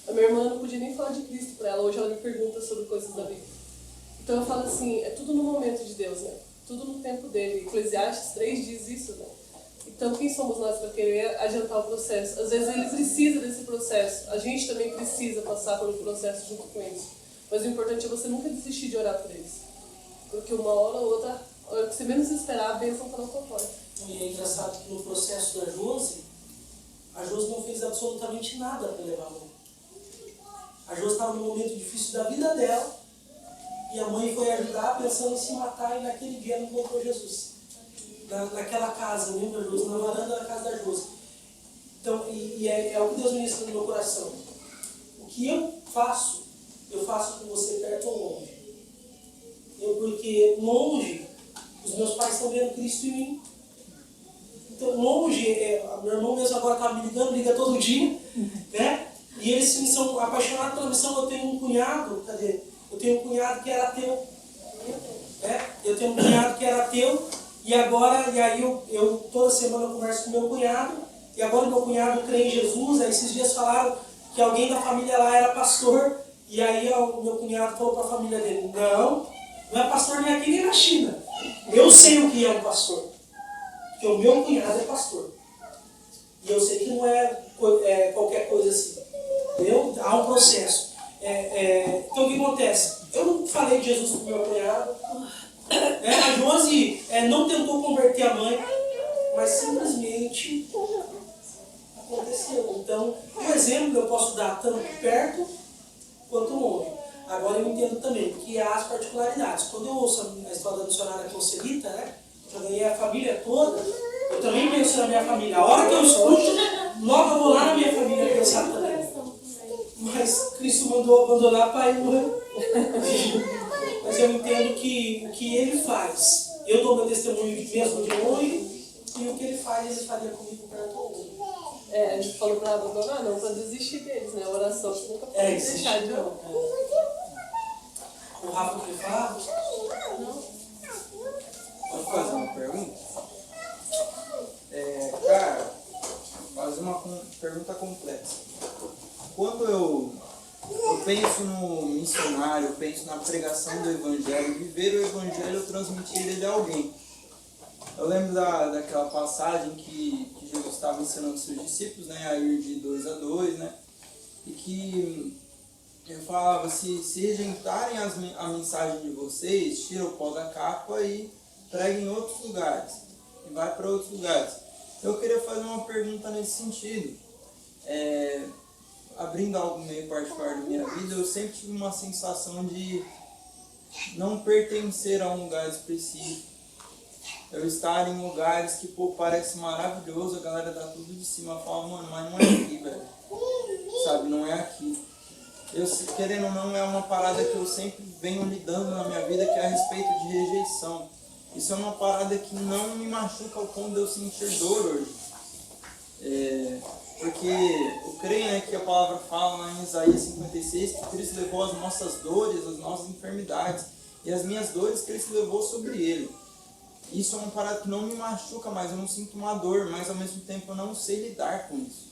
Speaker 7: A minha irmã não podia nem falar de Cristo para ela, hoje ela me pergunta sobre coisas da vida. Então eu falo assim, é tudo no momento de Deus, né? Tudo no tempo dele. Eclesiastes 3 diz isso, né? Então quem somos nós para querer adiantar o processo? Às vezes ele precisa desse processo, a gente também precisa passar pelo processo junto com eles. Mas o importante é você nunca desistir de orar por eles. Porque uma hora ou outra, a hora que você menos esperar, a bênção está na tua porta.
Speaker 2: E é engraçado que no processo da Josi, a Josi não fez absolutamente nada para levar a mãe. A Josi estava num momento difícil da vida dela, e a mãe foi ajudar pensando em se matar, e naquele dia não encontrou Jesus. Naquela casa, lembra, Josi? Na varanda da casa da Josi. Então, é o que Deus ministra no meu coração. O que eu faço com você perto ou longe. Porque longe, os meus pais estão vendo Cristo em mim. Então, longe, meu irmão mesmo agora está me ligando, liga todo dia, né? E eles são apaixonados pela missão. Eu tenho um cunhado, eu tenho um cunhado que era ateu. Eu tenho um cunhado que era ateu, e aí eu toda semana eu converso com meu cunhado, e agora meu cunhado crê em Jesus. Aí esses dias falaram que alguém da família lá era pastor, e aí o meu cunhado falou para a família dele, não é pastor nem aqui nem na China. Eu sei o que é um pastor, porque o meu cunhado é pastor. E eu sei que não é qualquer coisa assim. Entendeu? Há um processo. Então o que acontece? Eu não falei de Jesus para o meu cunhado. A Josi não tentou converter a mãe, mas simplesmente aconteceu. Então, um exemplo eu posso dar tanto perto quanto longe. Agora eu entendo também que há as particularidades. Quando eu ouço a história da missionária Concelita, né, que eu ganhei a família toda, eu também penso na minha família. A hora que eu escuto, logo eu vou lá na minha família pensar também. Mas Cristo mandou abandonar pai e mãe. Mas eu entendo que o que ele faz, eu dou meu testemunho mesmo de longe, e o que ele faz, ele faria comigo perto ou longe.
Speaker 7: A gente falou para abandonar, não, para desistir deles, né? A oração que nunca pode deixar de não.
Speaker 2: O Rafa que fala?
Speaker 3: Não.
Speaker 1: Pode fazer uma pergunta? Cara, fazer uma pergunta complexa. Quando eu penso no missionário, eu penso na pregação do Evangelho, viver o Evangelho, eu transmitir ele a alguém. Eu lembro daquela passagem que Jesus estava ensinando seus discípulos, né, a ir de 2 a 2, né, e que ele falava, se rejeitarem a mensagem de vocês, tira o pó da capa e prega em outros lugares, e vai para outros lugares. Eu queria fazer uma pergunta nesse sentido. Abrindo algo meio particular da minha vida, eu sempre tive uma sensação de não pertencer a um lugar específico. Eu estar em lugares que, parece maravilhoso, a galera dá tudo de cima e fala, mano, mas não é aqui, velho. Sabe, não é aqui. Eu, querendo ou não, é uma parada que eu sempre venho lidando na minha vida, que é a respeito de rejeição. Isso é uma parada que não me machuca ao ponto de eu sentir dor hoje. Porque eu creio, né, que a palavra fala lá em Isaías 56 que Cristo levou as nossas dores, as nossas enfermidades, e as minhas dores Cristo levou sobre ele. Isso é uma parada que não me machuca mais, eu não sinto uma dor, mas ao mesmo tempo eu não sei lidar com isso.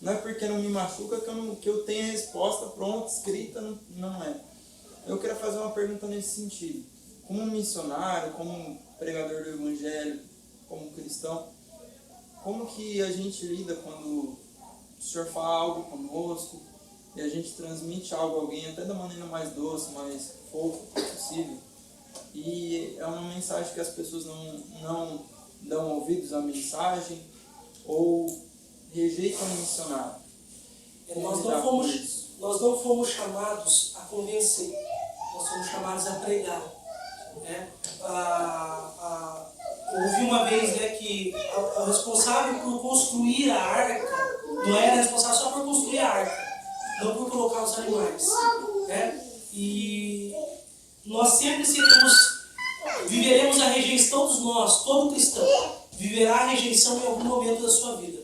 Speaker 1: Não é porque não me machuca que eu tenho a resposta pronta, escrita, não é. Eu queria fazer uma pergunta nesse sentido. Como missionário, como pregador do Evangelho, como cristão, como que a gente lida quando o Senhor fala algo conosco e a gente transmite algo a alguém até da maneira mais doce, mais fofa possível, e é uma mensagem que as pessoas não dão ouvidos à mensagem ou rejeitam o missionário?
Speaker 2: Nós não fomos chamados a convencer, nós fomos chamados a pregar. Eu ouvi uma vez, né, que o responsável por construir a arca não era responsável só por construir a arca, não por colocar os animais. Né? E nós sempre viveremos a rejeição, todos nós, todo cristão, viverá a rejeição em algum momento da sua vida.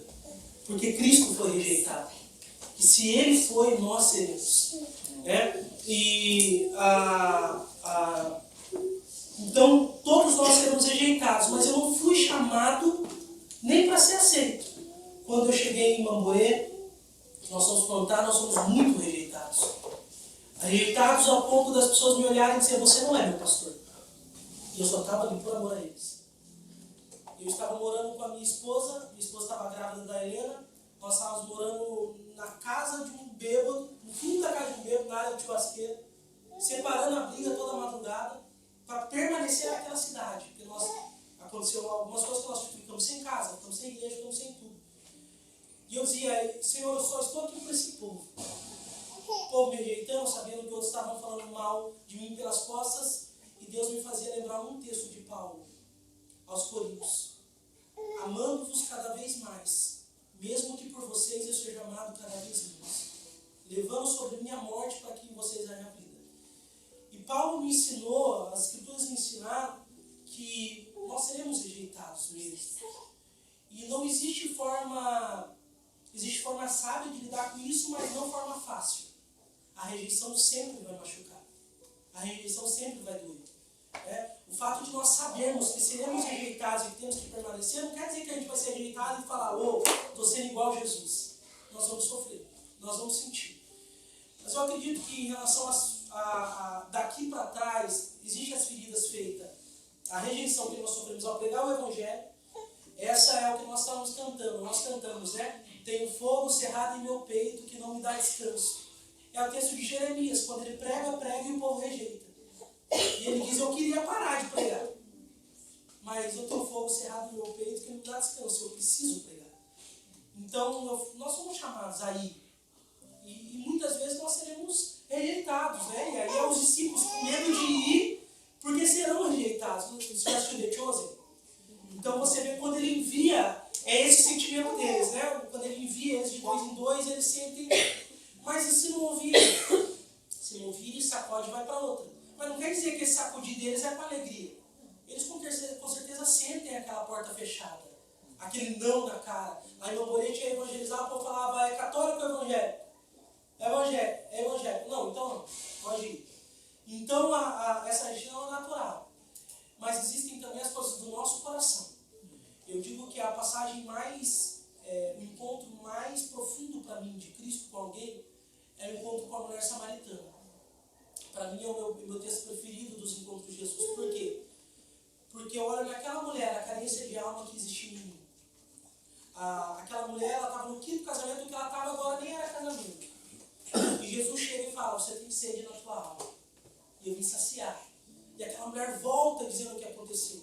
Speaker 2: Porque Cristo foi rejeitado. E se Ele foi, nós seremos. Né? Então, todos nós seremos rejeitados, mas eu não fui chamado nem para ser aceito. Quando eu cheguei em Mamboê, nós fomos plantar, nós somos muito rejeitados. Rejeitados ao ponto das pessoas me olharem e dizer, você não é meu pastor. E eu só estava ali por amor a eles. Eu estava morando com a minha esposa estava grávida da Helena, nós estávamos morando na casa de um bêbado, no fundo da casa de um bêbado, na área de churrasqueira, separando a briga toda madrugada, para permanecer naquela cidade. Porque aconteceu algumas coisas que nós ficamos sem casa, ficamos sem igreja, ficamos sem tudo. E eu dizia, Senhor, eu só estou aqui por esse povo. O povo me rejeitando, sabendo que outros estavam falando mal de mim pelas costas, e Deus me fazia lembrar um texto de Paulo, aos Coríntios. Amando-vos cada vez mais, mesmo que por vocês eu seja amado cada vez mais, levando sobre mim a morte para que em vocês haja vida. E Paulo me ensinou, as Escrituras me ensinaram que nós seremos rejeitados mesmo. E não existe forma sábia de lidar com isso, mas não forma fácil. A rejeição sempre vai machucar. A rejeição sempre vai doer. O fato de nós sabermos que seremos rejeitados e que temos que permanecer, não quer dizer que a gente vai ser rejeitado e falar, estou sendo igual a Jesus. Nós vamos sofrer, nós vamos sentir. Mas eu acredito que em relação daqui para trás, existem as feridas feitas. A rejeição que nós sofremos ao pregar o Evangelho, essa é o que nós estávamos cantando. Nós cantamos, né? Tenho fogo cerrado em meu peito que não me dá descanso. É o texto de Jeremias, quando ele prega e o povo rejeita. E ele diz, eu queria parar de pregar, mas eu tenho fogo cerrado no meu peito que não me dá descanso, eu preciso pregar. Então, nós somos chamados a ir. E muitas vezes nós seremos rejeitados, né? E aí os discípulos com medo de ir, porque serão rejeitados. Você já assistiu The Chosen? Então você vê quando ele envia, é esse o sentimento deles, né? Quando ele envia eles de 2 em 2, eles sentem, mas e se não ouvir? Se não ouvir, sacode e vai para outra. Mas não quer dizer que esse sacudir deles é com alegria. Eles com certeza sentem aquela porta fechada. Aquele não na cara. Lá em Mamboê tinha evangelizado, o povo falava, é católico ou evangélico? É evangélico. Não, então não. Pode ir. Então essa região é natural. Mas existem também as coisas do nosso coração. Eu digo que a passagem o encontro mais profundo para mim de Cristo com alguém é o encontro com a mulher samaritana. Para mim é o meu texto preferido dos encontros de Jesus. Por quê? Porque eu olho naquela mulher, a carência de alma que existe em mim. Aquela mulher, ela estava no 5º casamento, o que ela estava agora nem era casamento. E Jesus chega e fala, você tem sede na tua alma. E eu vim saciar. E aquela mulher volta dizendo o que aconteceu.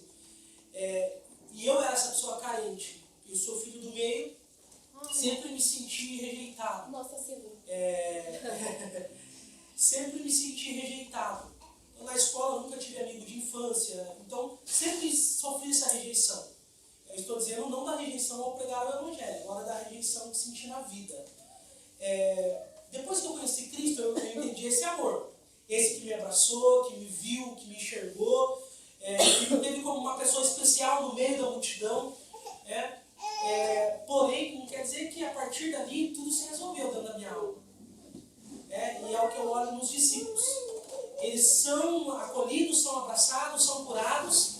Speaker 2: E eu era essa pessoa carente. Eu sou filho do meio, sempre me senti rejeitado.
Speaker 3: Nossa Senhora.
Speaker 2: Sempre me senti rejeitado. Na escola eu nunca tive amigo de infância, então sempre sofri essa rejeição. Eu estou dizendo não da rejeição ao pregar o Evangelho, agora da rejeição que senti na vida. Depois que eu conheci Cristo, eu entendi esse amor. Esse que me abraçou, que me viu, que me enxergou, que me teve como uma pessoa especial no meio da multidão. Porém, não quer dizer que a partir dali tudo se resolveu dentro da minha alma. E é o que eu olho nos discípulos. Eles são acolhidos, são abraçados, são curados,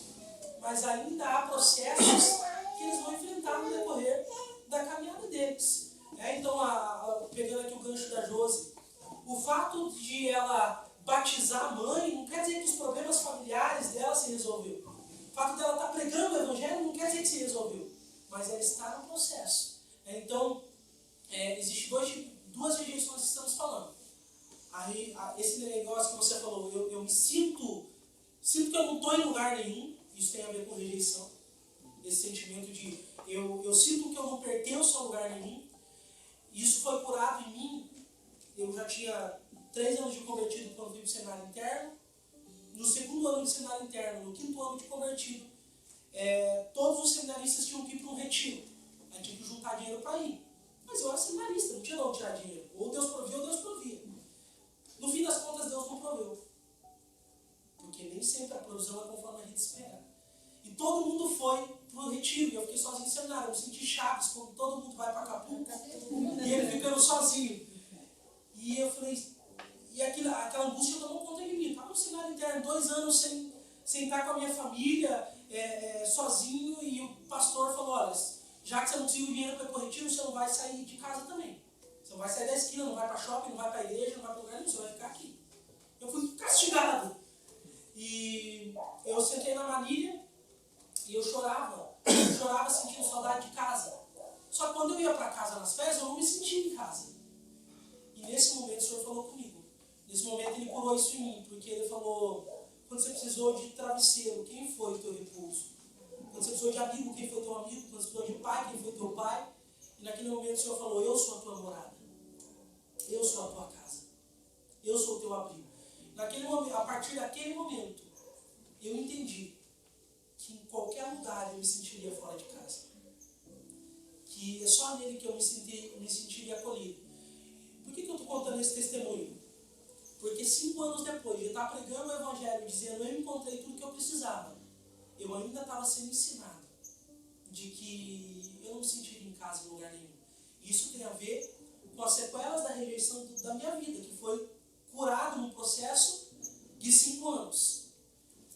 Speaker 2: mas ainda há processos que eles vão enfrentar no decorrer da caminhada deles. Então, pegando aqui o gancho da Josi, o fato de ela batizar a mãe não quer dizer que os problemas familiares dela se resolveu. O fato dela estar pregando o Evangelho não quer dizer que se resolveu, mas ela está no processo. Então, existem duas rejeições que estamos falando. Esse negócio que você falou, eu me sinto que eu não estou em lugar nenhum, isso tem a ver com rejeição. Esse sentimento de eu sinto que eu não pertenço a lugar nenhum. Isso foi curado em mim. Eu já tinha 3 anos de convertido quando fui para o seminário interno. no segundo ano de seminário interno, no 5º ano de convertido, todos os seminaristas tinham que ir para um retiro. Aí tinha que juntar dinheiro para ir. Mas eu era seminarista, não tinha de onde tirar dinheiro. Ou Deus provia ou Deus provia. No fim das contas, Deus não proveu. Porque nem sempre a provisão é conforme a gente espera. E todo mundo foi para o retiro. E eu fiquei sozinho no seminário. Eu me senti Chaves, quando todo mundo vai para Acapulco. E ele ficando sozinho. E eu falei... E aquela angústia tomou conta de mim. Estava no seminário interno, 2 anos sem estar com a minha família, sozinho. E o pastor falou, olha, já que você não conseguiu dinheiro para ir para o retiro, você não vai sair de casa também. Você não vai sair da esquina, não vai para shopping, não vai para a igreja, não vai para lugar nenhum, você vai ficar aqui. Eu fui castigado. E eu sentei na manilha e eu chorava. Eu chorava sentindo saudade de casa. Só que quando eu ia para casa nas férias, eu não me sentia em casa. E nesse momento o Senhor falou comigo. Nesse momento ele curou isso em mim, porque ele falou, quando você precisou de travesseiro, quem foi o teu repouso? Quando você precisou de amigo, quem foi teu amigo? Quando você precisou de pai, quem foi teu pai? E naquele momento o Senhor falou, eu sou a tua morada. Eu sou a tua casa. Eu sou o teu abrigo. Naquele momento, a partir daquele momento, eu entendi que em qualquer lugar eu me sentiria fora de casa. Que é só nele que eu me sentiria acolhido. Por que eu estou contando esse testemunho? Porque 5 anos depois de estar pregando o Evangelho, dizendo eu encontrei tudo que eu precisava, eu ainda estava sendo ensinado de que eu não me sentiria em casa em lugar nenhum. E isso tem a ver com as sequelas da rejeição da minha vida, que foi curado num processo de 5 anos.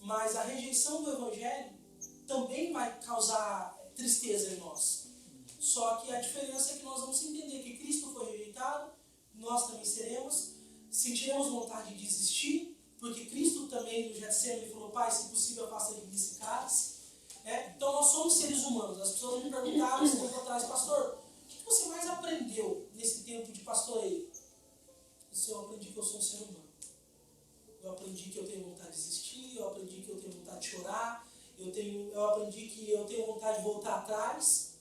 Speaker 2: Mas a rejeição do Evangelho também vai causar tristeza em nós. Só que a diferença é que nós vamos entender que Cristo foi rejeitado, nós também seremos, sentiremos vontade de desistir, porque Cristo também no Getsemane falou, Pai, se possível, afasta de mim esse cálice. Então nós somos seres humanos. As pessoas me perguntaram esse tempo atrás, pastor, o que você mais aprendeu nesse tempo de pastoreio? Eu aprendi que eu sou um ser humano. Eu aprendi que eu tenho vontade de desistir, eu aprendi que eu tenho vontade de chorar, eu aprendi que eu tenho vontade de voltar atrás,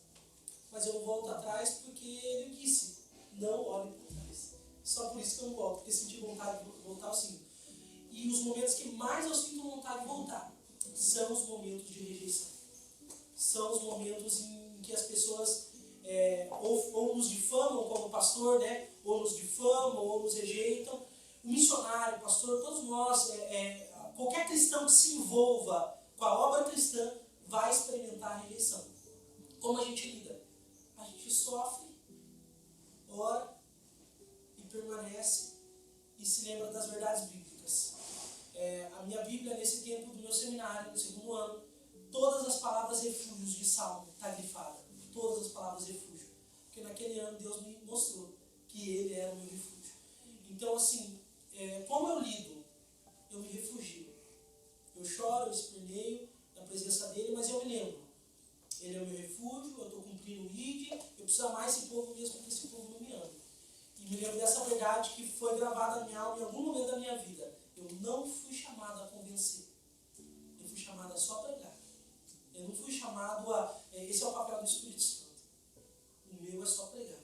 Speaker 2: mas eu não volto atrás porque ele disse, não olhe para trás. Só por isso que eu não volto, porque senti vontade de voltar sim. E os momentos que mais eu sinto vontade de voltar são os momentos de rejeição. São os momentos em que as pessoas ou nos difamam como pastor, né? Ou nos difamam, ou nos rejeitam. O missionário, o pastor, todos nós, qualquer cristão que se envolva com a obra cristã vai experimentar a rejeição. Como a gente lida? A gente sofre, ora e permanece e se lembra das verdades bíblicas. A minha Bíblia, nesse tempo do meu seminário, no 2º ano, todas as palavras refúgios de Salmo está grifada. Todas as palavras refúgio. Porque naquele ano Deus me mostrou que Ele era o meu refúgio. Então, assim, como eu lido? Eu me refugio. Eu choro, eu esperneio na presença dEle, mas eu me lembro. Ele é o meu refúgio, eu estou cumprindo o ID, eu preciso amar esse povo mesmo que esse povo não me ama. E me lembro dessa verdade que foi gravada na minha alma em algum momento da minha vida. Eu não fui chamado a convencer. Eu fui chamado a só pregar. Eu não fui chamado a... Esse é o papel do Espírito Santo. O meu é só pregar.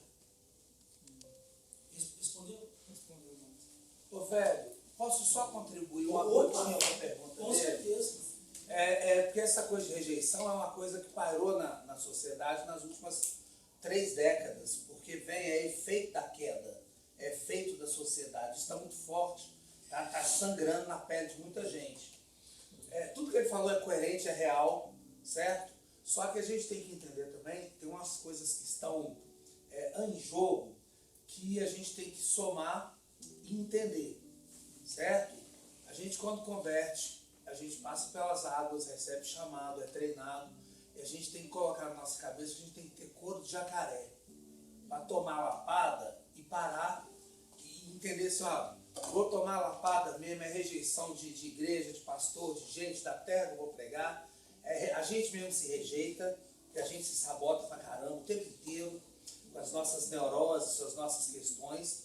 Speaker 2: Respondeu?
Speaker 1: Respondeu, não.
Speaker 8: Ô velho, posso só contribuir uma
Speaker 2: Opa,
Speaker 8: gotinha com a pergunta
Speaker 2: com
Speaker 8: dele?
Speaker 2: certeza.
Speaker 8: Porque essa coisa de rejeição é uma coisa que pairou na sociedade nas últimas 3 décadas, porque é efeito da queda, é efeito da sociedade, está muito forte, está sangrando na pele de muita gente. Tudo que ele falou é coerente, é real, certo? Só que a gente tem que entender também, tem umas coisas que estão em jogo, que a gente tem que somar e entender, certo? A gente quando converte, a gente passa pelas águas, recebe chamado, é treinado, e a gente tem que colocar na nossa cabeça, a gente tem que ter couro de jacaré, para tomar a lapada e parar e entender assim, vou tomar a lapada mesmo, é rejeição de igreja, de pastor, de gente da terra que eu vou pregar, a gente mesmo se rejeita, e a gente se sabota pra caramba o tempo inteiro, com as nossas neuroses, com as nossas questões.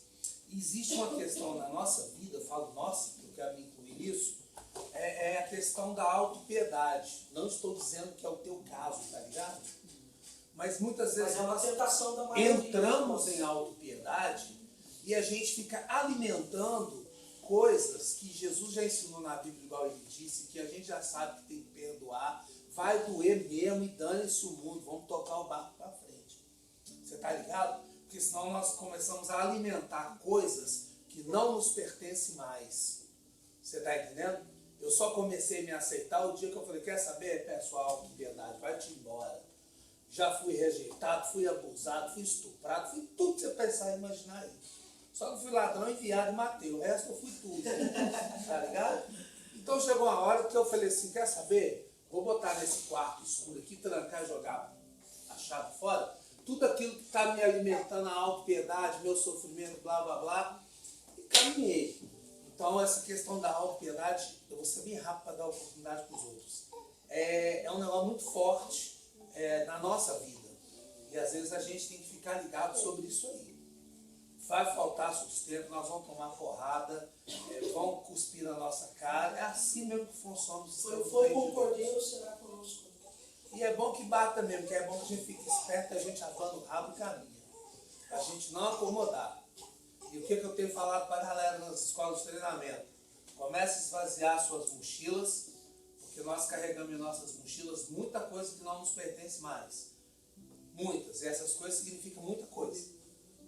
Speaker 8: E existe uma questão na nossa vida, eu falo nossa, porque eu quero me incluir nisso, é a questão da autopiedade. Não estou dizendo que é o teu caso, tá ligado? Mas muitas vezes
Speaker 2: Mas é uma
Speaker 8: nós
Speaker 2: tentação da maioria.
Speaker 8: entramos em autopiedade e a gente fica alimentando coisas que Jesus já ensinou na Bíblia, igual ele disse, que a gente já sabe que tem que perdoar, vai doer mesmo e dane-se o mundo, vamos tocar o barco para frente. Você tá ligado? Porque senão nós começamos a alimentar coisas que não nos pertencem mais. Você tá entendendo? Eu só comecei a me aceitar o dia que eu falei, quer saber, pessoal, que piedade, vai-te embora. Já fui rejeitado, fui abusado, fui estuprado, fui tudo que você pensar e imaginar aí. Só que fui ladrão, enviado e matei. O resto eu fui tudo. Tá ligado? Então chegou uma hora que eu falei assim, quer saber? Vou botar nesse quarto escuro aqui, trancar e jogar a chave fora. Tudo aquilo que está me alimentando a autopiedade, meu sofrimento, blá, blá, blá. E caminhei. Então essa questão da autopiedade, eu vou ser bem rápido para dar oportunidade para os outros. É um negócio muito forte na nossa vida. E às vezes a gente tem que ficar ligado sobre isso aí. Vai faltar sustento, nós vamos tomar porrada, vão cuspir na nossa cara. É assim mesmo que funciona o sistema.
Speaker 2: Foi com o Cordeiro, será conosco.
Speaker 8: E é bom que bata mesmo, que é bom que a gente fique esperto, a gente abana o rabo e caminha. A gente não acomodar. E o que eu tenho falado para a galera nas escolas de treinamento? Comece a esvaziar suas mochilas, porque nós carregamos em nossas mochilas muita coisa que não nos pertence mais. Muitas. E essas coisas significam muita coisa.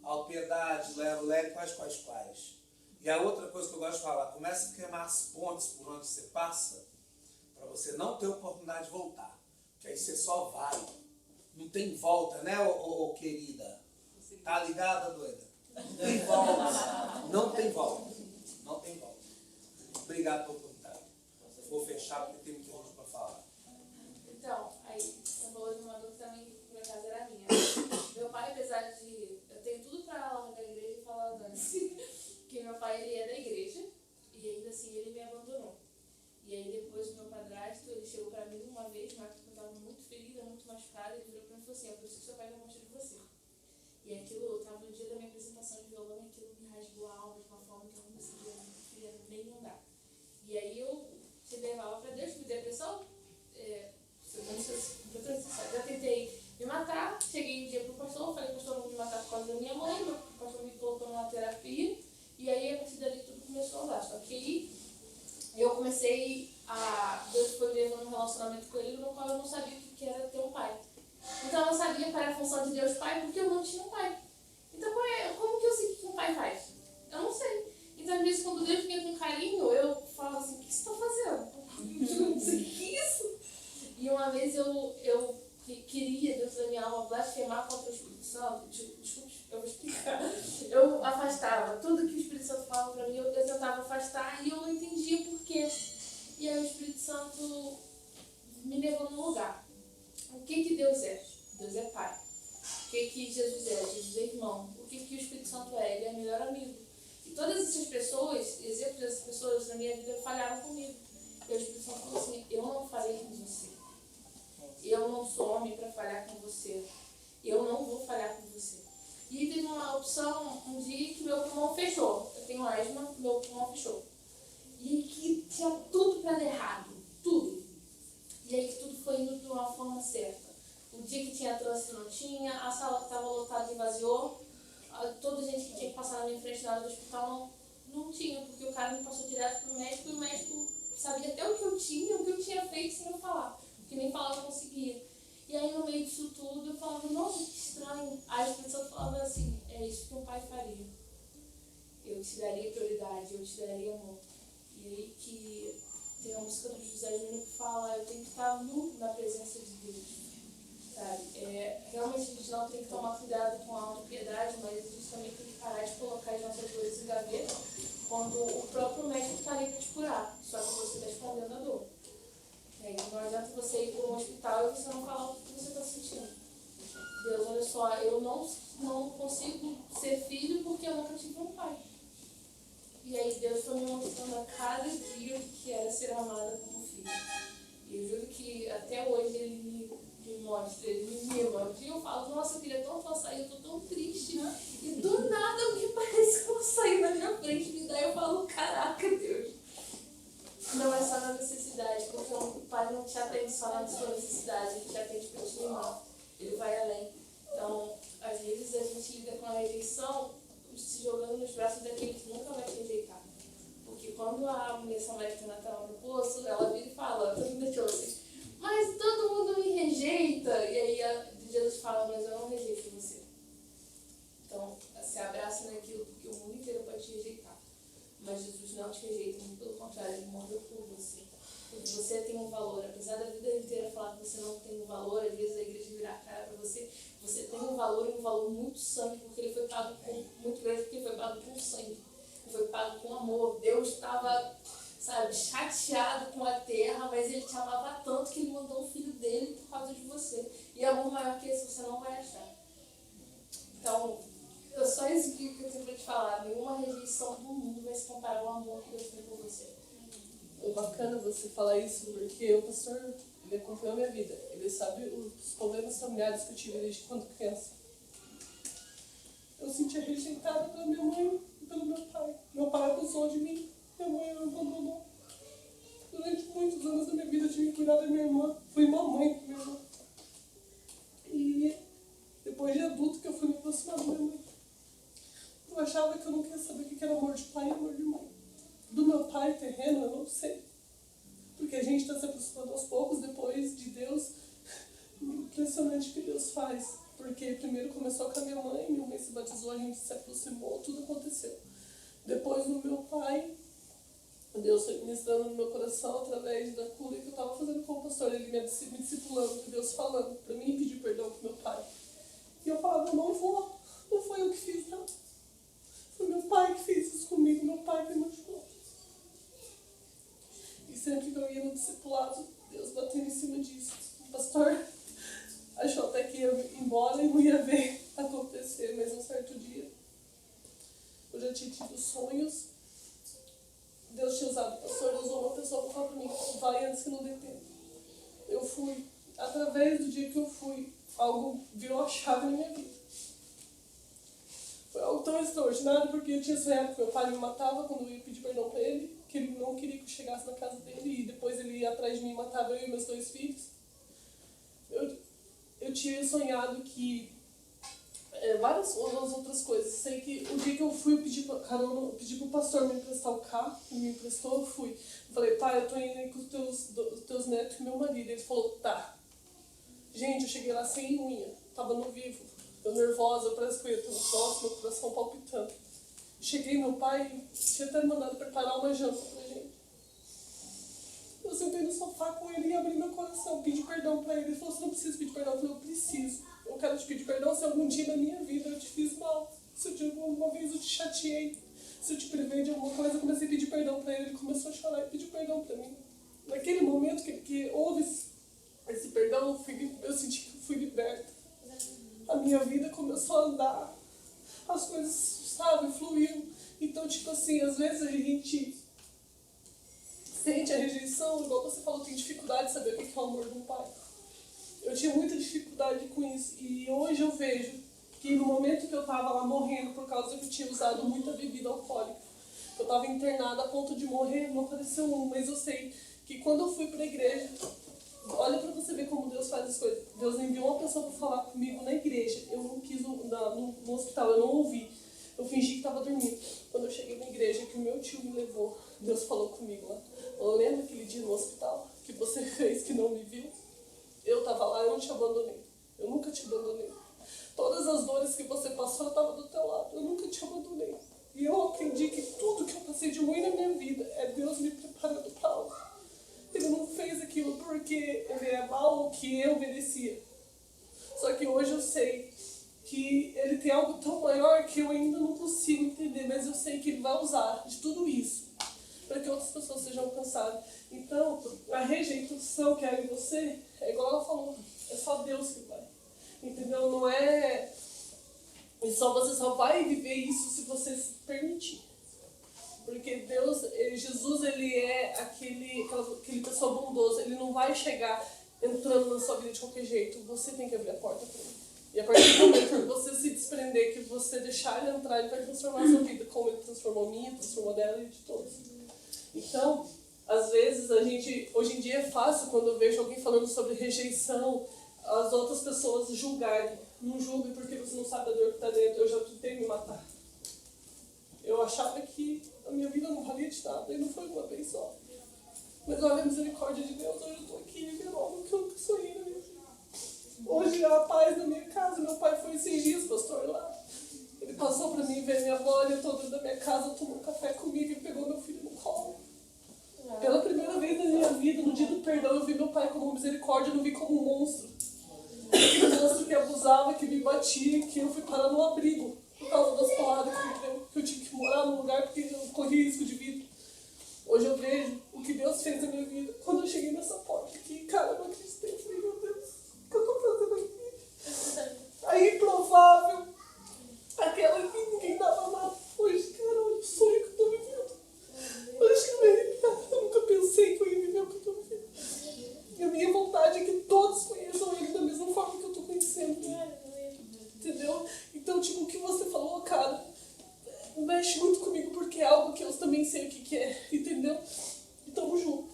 Speaker 8: Autopiedade, lero, quais. E a outra coisa que eu gosto de falar, comece a queimar as pontes por onde você passa, para você não ter oportunidade de voltar. Que aí você só vai. Não tem volta, né, ô querida? Tá ligada, doida? Não tem volta. Não tem volta. Não tem volta. Obrigado pela oportunidade. Vou fechar porque tem muita gente para falar.
Speaker 3: Então, aí, você falou de uma dor que também, por acaso, era minha. Meu pai, apesar de... Eu tenho tudo pra largar da igreja e falar dane-se. Porque meu pai, ele é da igreja. E ainda assim, ele me abandonou. E aí, depois, o meu padrasto, ele chegou pra mim uma vez, uma época que eu tava muito ferida, muito machucada. Ele virou pra mim e falou assim, é por isso que seu pai não gosta de você. E aquilo, eu tava no dia da minha apresentação de violão e aquilo me rasgou a alma de uma forma que eu não conseguia nem andar. E aí, eu se levava pra Deus, tive depressão. Já tentei me matar, cheguei um dia pro pastor, falei, pastor, não vou me matar por causa da minha mãe, o pastor me colocou numa terapia, e aí a partir dali tudo começou a andar. Só que aí eu comecei Deus foi me levando um relacionamento com ele, no qual eu não sabia o que era ter um pai. Então eu não sabia qual era a função de Deus pai, porque eu não tinha um pai. Então como que eu sei o que um pai faz? Eu não sei. Então às vezes quando Deus vinha com carinho, eu falava assim, o que você está fazendo? Não sei o que é isso. E uma vez eu queria, dentro da minha alma, blasfemar contra o Espírito Santo. Desculpe, eu vou explicar. Eu afastava tudo que o Espírito Santo falava para mim, eu tentava afastar e eu não entendia por quê. E aí o Espírito Santo me levou num lugar. O que Deus é? Deus é Pai. O que Jesus é? Jesus é irmão. O que o Espírito Santo é? Ele é melhor amigo. E todas essas pessoas, exemplos dessas pessoas na minha vida falharam comigo. E o Espírito Santo falou assim, eu não falei com você. Eu não sou homem para falhar com você. Eu não vou falhar com você. E teve uma opção, um dia que meu pulmão fechou. Eu tenho asma, meu pulmão fechou. E que tinha tudo para dar errado. Tudo. E aí que tudo foi indo de uma forma certa. O dia que tinha trânsito não tinha, a sala que estava lotada esvaziou. Toda a gente que tinha que passar na minha frente na hora do hospital não tinha, porque o cara me passou direto pro médico e o médico sabia até o que eu tinha feito sem eu falar. Que nem falar eu conseguia. E aí no meio disso tudo eu falava, nossa, que estranho. Aí a pessoa falava assim, é isso que um pai faria. Eu te daria prioridade, eu te daria amor. E aí que tem uma música do José Júnior que fala, eu tenho que estar nu na presença de Deus. Sabe? Realmente a gente não tem que tomar cuidado com a autopiedade, mas a gente também tem que parar de colocar as nossas dores em gaveta quando o próprio médico está ali para te curar. Só que você está escondendo a dor. Não adianta você ir para um hospital e você não falar o que você está sentindo. Deus, olha só, eu não consigo ser filho porque eu nunca tive um pai. E aí Deus foi me mostrando a cada dia o que era ser amada como filho. E eu juro que até hoje Ele me mostra, Ele me mima. Um dia eu falo, nossa, eu queria tanto açaí, eu estou tão triste. E do nada alguém parece com açaí na minha frente. E daí eu falo, caraca, Deus. Não é só na necessidade, porque o pai não te atende só na sua necessidade, ele te atende para te mimar. Ele vai além. Então, às vezes a gente lida com a rejeição se jogando nos braços daquele que nunca vai te rejeitar. Porque quando a mulher samaritana estava no poço, ela vira e fala, assim, mas todo mundo me rejeita. E aí Jesus fala, mas eu não rejeito você. Então, se abraça naquilo, porque o mundo inteiro pode te rejeitar. Mas Jesus não te rejeita, muito pelo contrário, ele morreu por você. Porque você tem um valor, apesar da vida inteira falar que você não tem um valor, às vezes a igreja virar a cara para você, você tem um valor e um valor muito sangue, porque ele foi pago com, muito grande, porque ele foi pago com sangue, ele foi pago com amor. Deus estava, sabe, chateado com a terra, mas ele te amava tanto que ele mandou o filho dele por causa de você. E amor maior que esse você não vai achar. Então, só isso que eu tenho para te falar, nenhuma rejeição do mundo vai se comparar ao amor que Deus tem por você.
Speaker 7: É bacana você falar isso, porque o pastor, ele acompanhou a minha vida. Ele sabe os problemas familiares que eu tive desde quando criança. Eu sentia rejeitada pela minha mãe e pelo meu pai. Meu pai abusou de mim, minha mãe me abandonou. Durante muitos anos da minha vida eu tive que cuidar da minha irmã. Fui mamãe pra minha irmã. E depois de adulto que eu fui me aproximar da minha mãe. Eu achava que eu não queria saber o que era amor de pai e amor de mãe. Do meu pai terreno, eu não sei. Porque a gente está se aproximando aos poucos, depois de Deus. Impressionante o que Deus faz. Porque primeiro começou com a minha mãe se batizou, a gente se aproximou, tudo aconteceu. Depois do meu pai, Deus foi ministrando no meu coração através da cura que eu estava fazendo com o pastor. Ele me discipulando, Deus falando para mim pedir perdão para meu pai. E eu falava, eu não vou, não foi eu que fiz, não. Foi meu pai que fez isso comigo, meu pai que me machucou. E sempre que eu ia no discipulado, Deus batendo em cima disso. O pastor achou até que ia embora e não ia ver acontecer, mas um certo dia eu já tinha tido sonhos. Deus tinha usado o pastor, Deus usou uma pessoa para falar para mim, vai antes que não dê tempo. Eu fui, através do dia que eu fui, algo virou a chave na minha vida. Foi algo tão extraordinário, porque eu tinha sonhado que meu pai me matava quando eu ia pedir perdão para ele, que ele não queria que eu chegasse na casa dele, e depois ele ia atrás de mim e matava eu e meus 2 filhos. Eu tinha sonhado que várias outras coisas. Sei que o dia que eu fui, eu pedi pro pastor me emprestar o carro, ele me emprestou, eu fui. Eu falei, pai, eu tô indo aí com os teus netos e meu marido. Ele falou, tá. Gente, eu cheguei lá sem unha, tava no vivo, eu nervosa, parece que eu ia ter um troço, meu coração palpitando. Cheguei, meu pai tinha até mandado preparar uma janta pra gente. Eu sentei no sofá com ele e abri meu coração, pedi perdão pra ele. Ele falou, você não precisa pedir perdão. Eu falei, eu preciso. Eu quero te pedir perdão se algum dia na minha vida eu te fiz mal. Se alguma vez eu te chateei. Se eu te privei de alguma coisa, eu comecei a pedir perdão pra ele. Ele começou a chorar e pediu perdão pra mim. Naquele momento que houve esse perdão, eu senti que eu fui liberta. A minha vida começou a andar. As coisas, sabe, fluíram. Então, tipo assim, às vezes a gente sente a rejeição, igual você falou, tem dificuldade de saber o que é o amor de um pai. Eu tinha muita dificuldade com isso. E hoje eu vejo que no momento que eu estava lá morrendo por causa que eu tinha usado muita bebida alcoólica, eu estava internada a ponto de morrer, não apareceu um, mas eu sei que quando eu fui para a igreja, olha para você ver como Deus faz as coisas. Deus enviou uma pessoa para falar comigo na igreja. Eu não quis, no hospital, eu não ouvi. Eu fingi que estava dormindo. Quando eu cheguei na igreja, que o meu tio me levou, Deus falou comigo lá. Eu lembro aquele dia no hospital que você fez que não me viu? Eu estava lá, eu não te abandonei. Eu nunca te abandonei. Todas as dores que você passou, eu estava do teu lado. Eu nunca te abandonei. E eu aprendi que tudo que eu passei de ruim na minha vida é Deus me preparando para algo. Ele não fez aquilo porque ele é mal ou que eu merecia. Só que hoje eu sei que ele tem algo tão maior que eu ainda não consigo entender, mas eu sei que ele vai usar de tudo isso para que outras pessoas sejam alcançadas. Então, a rejeitação que há em você, é igual ela falou, é só Deus que vai. Entendeu? Não é... você só vai viver isso se você se permitir. Porque Deus, Jesus, ele é aquele pessoa bondosa. Ele não vai chegar entrando na sua vida de qualquer jeito. Você tem que abrir a porta para ele. E a partir do momento que você se desprender, que você deixar ele entrar, ele vai transformar a sua vida, como ele transformou a minha, transformou a dela e de todos. Então, às vezes, hoje em dia é fácil, quando eu vejo alguém falando sobre rejeição, as outras pessoas julgarem. Não julguem porque você não sabe a dor que está dentro. Eu já tentei me matar. Eu achava que a minha vida não valia de nada, e não foi uma vez só. Mas olha a misericórdia de Deus, hoje eu estou aqui vivendo algo que eu nunca sonhei na minha vida. Hoje há paz na minha casa, meu pai foi esses dias, pastor, lá. Ele passou para mim ver minha avó, ele entrou dentro da minha casa, tomou um café comigo e pegou meu filho no colo. Pela primeira vez na minha vida, no dia do perdão, eu vi meu pai como misericórdia, eu não vi como um monstro. Um monstro que abusava, que me batia, que eu fui parar no abrigo por causa das palavras que me deu, que eu tive que morar num lugar porque eu corri risco de vida. Hoje eu vejo o que Deus fez na minha vida. Quando eu cheguei nessa porta aqui, cara, eu não acreditei. Eu falei, meu Deus, o que eu tô fazendo aqui? A improvável, aquela que ninguém dava nada. Hoje, cara, olha o sonho que eu tô vivendo. Hoje que eu nunca pensei que eu ia viver o que eu tô vivendo. E a minha vontade é que todos conheçam ele da mesma forma que eu tô conhecendo. Entendeu? Então, tipo, o que você falou, cara, mexe muito comigo porque é algo que eu também sei o que é, entendeu? E tamo junto.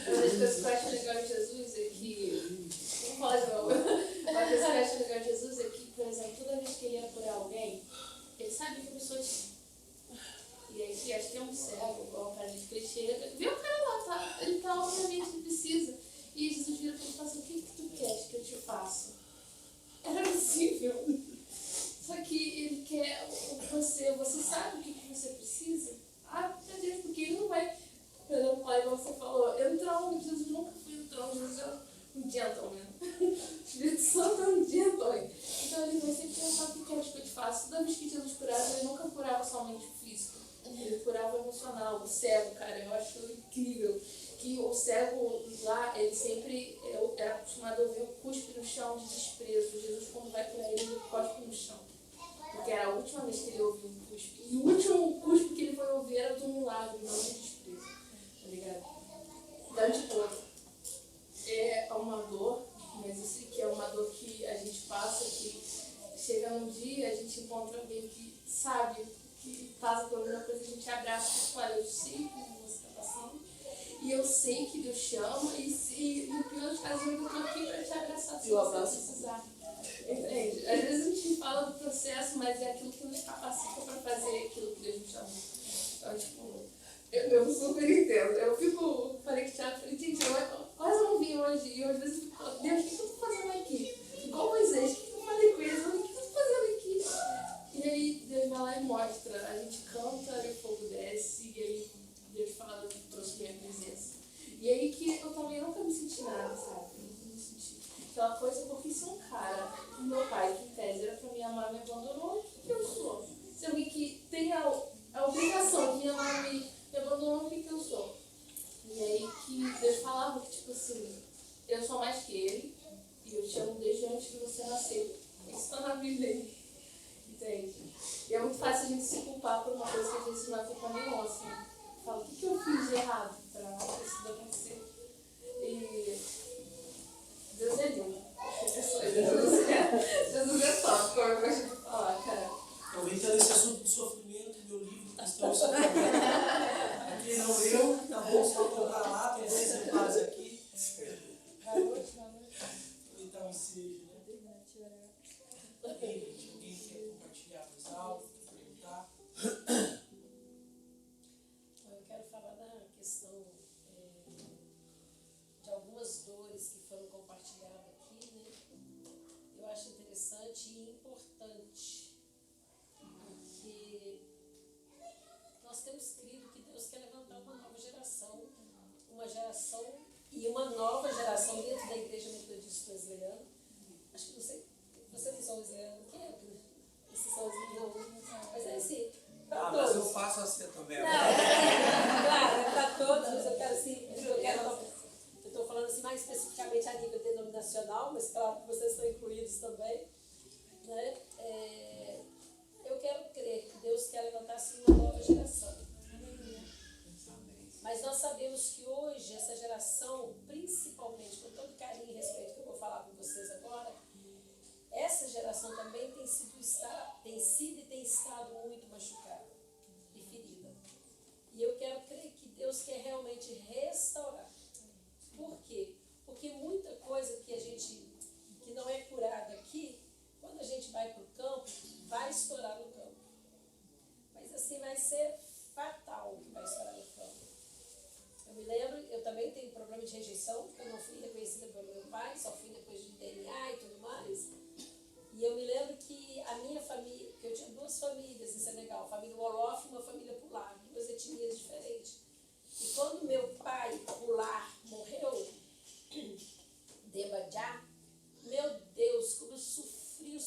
Speaker 5: Uma das coisas que eu acho legal de Jesus é que... Vamos falar de novo. Uma coisa que eu acho legal de Jesus é que, por exemplo, toda vez que ele ia por alguém, ele sabia que a pessoa tinha. E aí, que acho que é um cego, igual o cara de que ele chega, vê o cara lá, tá? Ele tá obviamente que precisa. E Jesus vira pra ele e fala assim, o que tu queres que eu te faça? Era visível. Só que ele quer você sabe o que você precisa? Ah, meu Deus, porque ele não vai, por exemplo, igual você falou, entrar onde Jesus nunca foi entrar onde Jesus é um gentleman. O Espírito Santo é um gentleman. Então ele vai sempre pensar o que quer que eu te faça. Toda vez que Jesus curava, ele nunca curava somente o físico. Ele curava o emocional, o cego, cara, eu acho incrível. Que o cego lá, ele sempre era acostumado a ouvir o cuspe no chão de desprezo. Jesus, quando vai curar ele, ele cospe no chão. Porque era a última vez que ele ouviu um cuspe. E o último cuspe que ele foi ouvir era de um milagre, não de desprezo. Tá ligado? Então, tipo, é uma dor, mas eu sei que é uma dor que a gente passa, que chega num dia, a gente encontra alguém que sabe, que passa por alguma coisa, a gente abraça e fala, olha, eu sei como você está passando, e eu sei que Deus te ama, e no pior dos casos eu estou aqui para te abraçar se você precisar. Entende? Às vezes a gente fala do processo, mas é aquilo que nos capacita para fazer aquilo que Deus nos chamou. Então, tipo, eu super entendo. Eu falei que Thiago, falei, gente, eu quase não vim hoje, e às vezes eu fico, Deus, o que eu estou fazendo aqui? Igual Moisés, o que eu falei com ele? O que eu estou fazendo aqui? E aí Deus vai lá e mostra, a gente canta e o fogo desce, e aí Deus fala, trouxe minha presença. E aí que eu também nunca me senti nada, sabe? Eu nunca me senti aquela coisa, porque se um cara, meu pai, que em tese era pra me amar, me abandonou, o que eu sou? Se alguém que tem a obrigação de me amar, me abandonou, o que eu sou? E aí que Deus falava que, tipo assim, eu sou mais que ele, e eu te amo desde antes de você nascer. Isso tá na Bíblia aí. Entende? E é muito fácil a gente se culpar por uma coisa que às vezes não é culpa nenhuma, assim. Fala, o que eu fiz de errado pra isso acontecer? E Deus é lindo. Jesus é top, como eu gosto de falar, cara.
Speaker 2: Aproveitando esse assunto do sofrimento, meu livro Cristão e Sofrimento. Aqui não eu, tá bom, só comprar lá, tem 2 exemplares aqui. Aproveitar o ensejo, né? Alguém quer compartilhar mais algo, perguntar?
Speaker 9: Eu quero falar da questão de algumas dores que foram compartilhadas aqui, né? Eu acho interessante e importante, porque nós temos crido que Deus quer levantar uma nova geração e uma nova geração dentro da Igreja Metodista Wesleyana. Acho que não sei, vocês não são wesleyana, quem é? Vocês são wesleyana, não, mas é assim.
Speaker 8: Mas eu faço assim também.
Speaker 9: Claro, é para todos, mas eu quero assim, eu estou falando assim mais especificamente a nível denominacional, mas claro que vocês estão incluídos também, né? Eu quero crer que Deus quer levantar assim uma nova geração. Mas nós sabemos que hoje essa geração, principalmente, com todo carinho e respeito que eu vou falar com vocês agora, essa geração também tem sido e tem estado muito machucada e ferida. E eu quero crer que Deus quer realmente restaurar. Por quê? Porque muita coisa que não é curada aqui, quando a gente vai para o campo, vai estourar Debajá, meu Deus, como eu sofri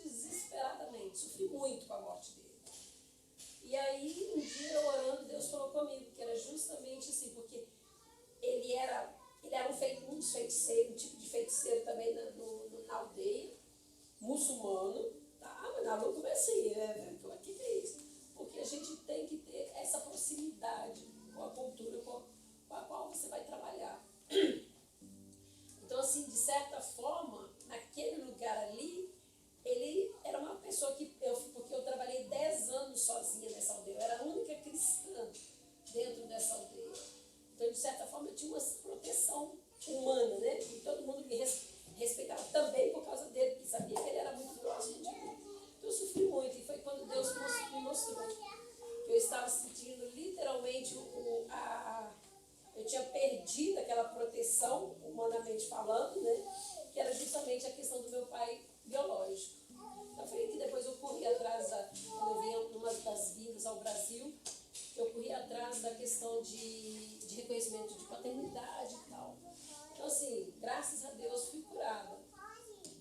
Speaker 9: desesperadamente. Sofri muito com a morte dele. E aí, um dia eu orando, Deus falou comigo, que era justamente assim, porque ele era um dos feiticeiros, um tipo de feiticeiro também na aldeia, muçulmano, tá? Mas na luta é assim, né? Como é que é isso? Porque a gente tem que ter essa proximidade com a cultura com a qual você vai trabalhar. Então, assim, de certa forma, naquele lugar ali, ele era uma pessoa porque eu trabalhei 10 anos sozinha nessa aldeia, eu era a única cristã dentro dessa aldeia. Então, de certa forma, eu tinha uma proteção humana, né? E todo mundo me respeitava também por causa dele, porque sabia que ele era muito próximo de mim. Então, eu sofri muito, e foi quando Deus me mostrou que eu estava sentindo literalmente eu tinha perdido aquela proteção, humanamente falando, né? Que era justamente a questão do meu pai biológico. Então, foi que depois eu corri atrás, quando eu vinha numa das vindas ao Brasil, eu corri atrás da questão de reconhecimento de paternidade e tal. Então, assim, graças a Deus fui curada.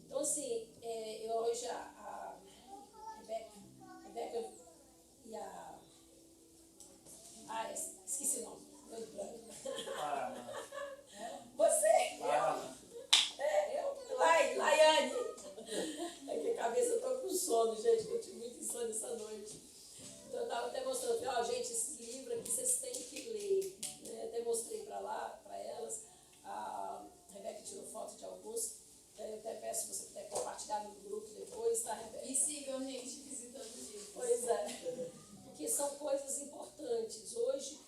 Speaker 9: Então, assim, eu hoje a Rebeca e a... esqueci o nome. Meu branco. Você? Laiane. É que a cabeça eu tô com sono, gente, que eu tive muito insônia essa noite. Então eu estava até mostrando, gente, esse livro aqui vocês têm que ler. Né? Até mostrei para elas. A Rebeca tirou foto de alguns. Eu até peço se você puder compartilhar no grupo depois, tá, Rebeca?
Speaker 5: E sigam, gente, visitando os livros.
Speaker 9: Pois é. Porque são coisas importantes. Hoje,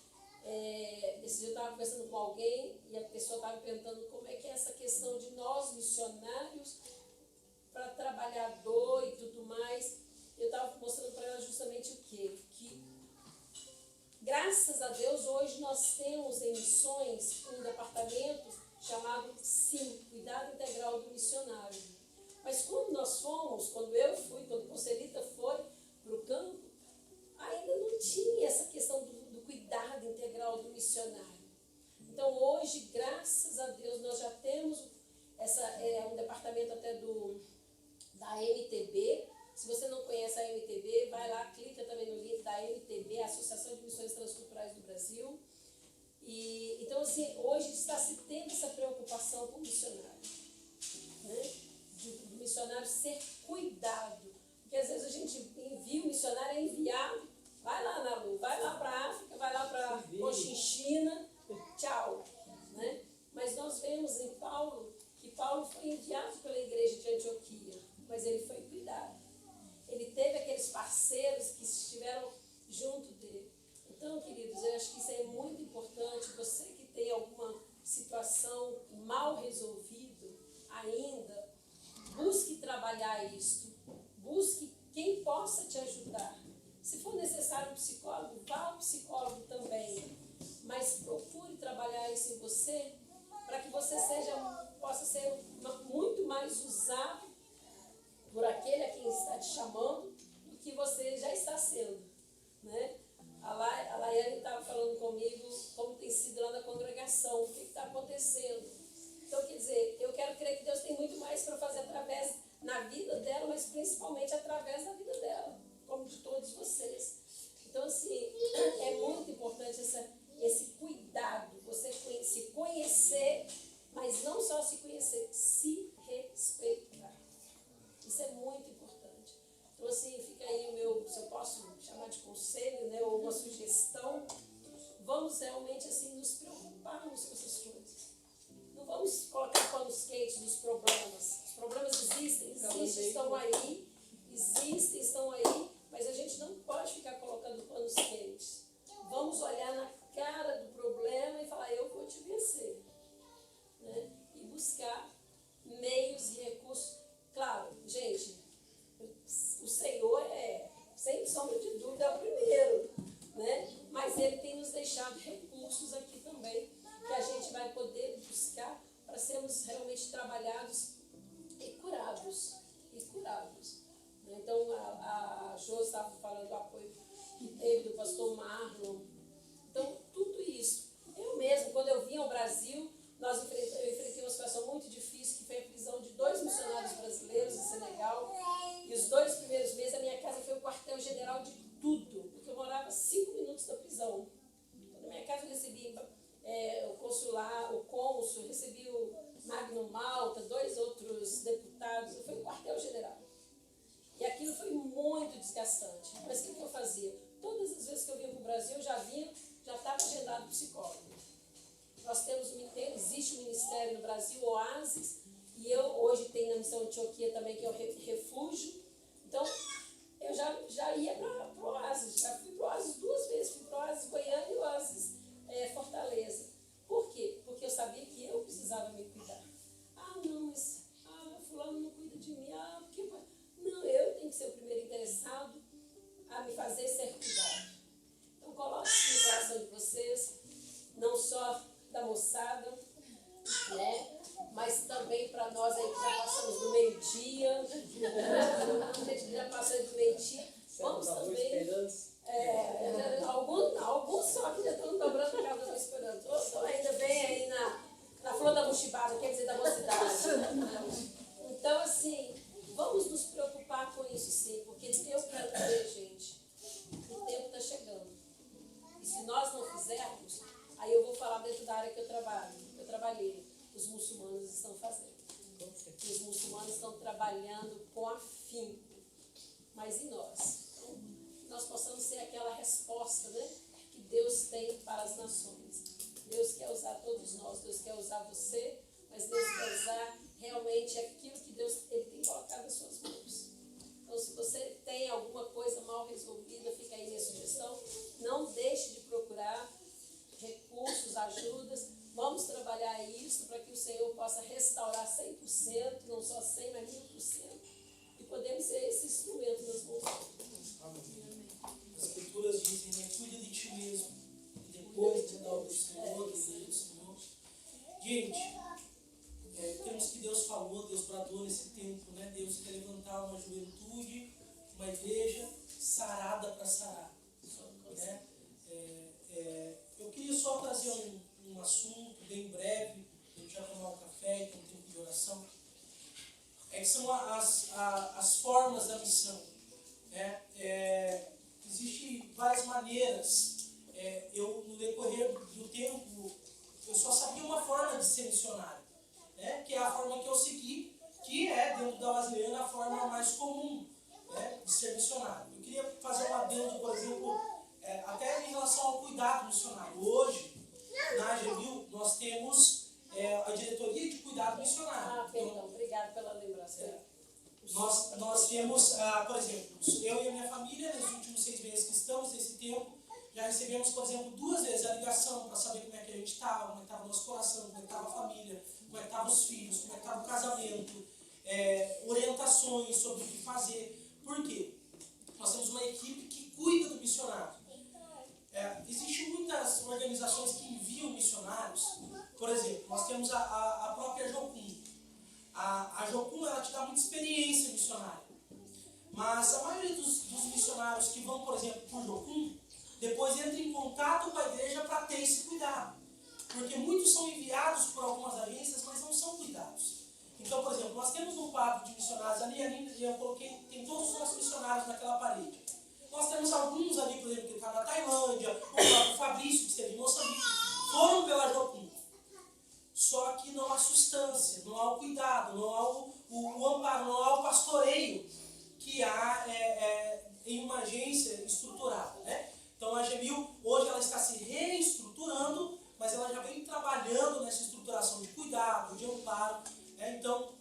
Speaker 9: esse dia eu estava conversando com alguém e a pessoa estava perguntando como é que é essa questão de nós, missionários, para trabalhador e tudo mais. Eu estava mostrando para ela justamente o quê? Que, graças a Deus, hoje nós temos em missões um departamento chamado SIM, Cuidado Integral do Missionário. Mas quando eu fui, quando o Conselita foi para o campo, ainda não tinha essa questão do cuidado integral do missionário. Então, hoje, graças a Deus, nós já temos um departamento até da MTB. Se você não conhece a MTB, vai lá, clica também no link da MTB, Associação de Missões Transculturais do Brasil. Então, assim, hoje está se tendo essa preocupação com o missionário, né? Do missionário ser cuidado. Porque às vezes a gente envia, o missionário é enviado, vai lá na Lu, vai lá para a África, vai lá para Cochinchina, tchau. Né? Mas nós vemos em Paulo que Paulo foi enviado pela igreja de Antioquia, mas ele foi cuidado. Ele teve aqueles parceiros que estiveram junto dele. Então, queridos, eu acho que isso é muito importante. Você que tem alguma situação mal resolvida ainda, busque trabalhar isto. Busque quem possa te ajudar. Se for necessário um psicólogo, vá ao psicólogo também. Mas procure trabalhar isso em você para que você possa ser muito mais usado por aquele a quem está te chamando do que você já está sendo. Né? A Laiane estava falando comigo como tem sido lá na congregação, o que está acontecendo. Então, quer dizer, eu quero crer que Deus tem muito mais para fazer na vida dela, mas principalmente através da vida dela, como de todos vocês. Então, assim, é muito importante esse cuidado, você se conhecer, mas não só se conhecer, se respeitar. Isso é muito importante. Então, assim, fica aí se eu posso chamar de conselho, né, ou uma sugestão, vamos realmente, assim, nos preocuparmos com essas coisas. Não vamos colocar panos quentes nos problemas. Os problemas existem, estão aí, mas a gente não pode ficar colocando panos quentes. Vamos olhar na cara do problema e falar, eu vou te vencer. Né? E buscar meios e recursos. Claro, gente, o Senhor sem sombra de dúvida, é o primeiro. Né? Mas Ele tem nos deixado recursos aqui também, que a gente vai poder buscar para sermos realmente trabalhados e curados. Então, a Jo estava falando do apoio que teve do pastor Marlon. Então, tudo isso. Eu mesmo, quando eu vim ao Brasil, eu bastante. Mas o que eu fazia? Todas as vezes que eu vinha para o Brasil, eu já estava agendado psicólogo. Nós existe um ministério no Brasil, Oásis, e eu hoje tenho na Missão Antioquia também, que é o Refúgio. Então, eu já ia para o Oásis, já fui para o Oásis 2 vezes, fui para o Oásis Goiânia e o Oásis Fortaleza. Por quê? Porque eu sabia que eu precisava me cuidar. Não, mas fulano não cuida de mim. Porque... Não, eu tenho que ser o primeiro interessado a me fazer ser cuidado. Então, coloque isso no coração de vocês, não só da moçada, né? Mas também para nós aí que já passamos do meio-dia, a gente que já passou do meio-dia, vamos também. Alguns só que já estão dobrando a casa esperando. Outros ainda bem aí na flor da mochibada, quer dizer, da mocidade. Então, assim, vamos nos preocupar com isso sim, porque Deus quer dizer, gente, o tempo está chegando. E se nós não fizermos, aí eu vou falar dentro da área que eu trabalhei, os muçulmanos estão fazendo. Os muçulmanos estão trabalhando com afinco. Mas e nós? Então, nós possamos ser aquela resposta, né, que Deus tem para as nações. Deus quer usar todos nós, Deus quer usar você, mas Deus quer usar realmente aquilo que Deus ele tem colocado nas suas mãos. Então, se você tem alguma coisa mal resolvida, fica aí minha sugestão, não deixe de procurar recursos, ajudas. Vamos trabalhar isso para que o Senhor possa restaurar 100%, não só 100%, mas 1000%. E podemos ser esse instrumento nas mãos de Deus.
Speaker 2: Amém. As Escrituras dizem, né? Cuida de ti mesmo. E depois de dar o do Senhor, do Senhor. Gente, temos que Deus falou, Deus bradou nesse tempo, né? Deus quer levantar uma juventude, uma igreja sarada para sarar. Né? Eu queria só trazer um assunto bem breve, a gente já tomar um café, tem um tempo de oração, que são as formas da missão. Né? Existem várias maneiras. No decorrer do tempo, eu só sabia uma forma de ser missionário, né? Que é a forma que eu segui, que é, dentro da Wesleyana, a forma mais comum, né, de ser missionário. Eu queria fazer um adendo, por exemplo, até em relação ao cuidado missionário. Hoje, na AGMIL, nós temos a diretoria de cuidado missionário.
Speaker 9: Perdão, obrigado pela lembrança.
Speaker 2: Nós temos, por exemplo, eu e a minha família, nos últimos 6 meses que estamos nesse tempo, já recebemos, por exemplo, 2 vezes a ligação para saber como é que a gente estava, como é que estava o nosso coração, como é que estava a família, como é que estavam os filhos, como é que estava o casamento, orientações sobre o que fazer. Por quê? Nós temos uma equipe que cuida do missionário. Existem muitas organizações que enviam missionários. Por exemplo, nós temos a própria Jocum. A Jocum, ela te dá muita experiência missionária. Mas a maioria dos missionários que vão, por exemplo, por Jocum, depois entram em contato com a igreja para ter esse cuidado. Porque muitos são enviados por algumas agências, mas não são cuidados. Então, por exemplo, nós temos um quadro de missionários ali eu coloquei, tem todos os nossos missionários naquela parede. Nós temos alguns ali, por exemplo, que está na Tailândia, o próprio Fabrício, que esteve em Moçambique, foram pela Jocum. Só que não há substância, não há o cuidado, não há o amparo, não há o pastoreio que há em uma agência estruturada. Né? Então a AGMIL, hoje ela está se reestruturando, mas ela já vem trabalhando nessa estruturação de cuidado, de amparo. Né? Então,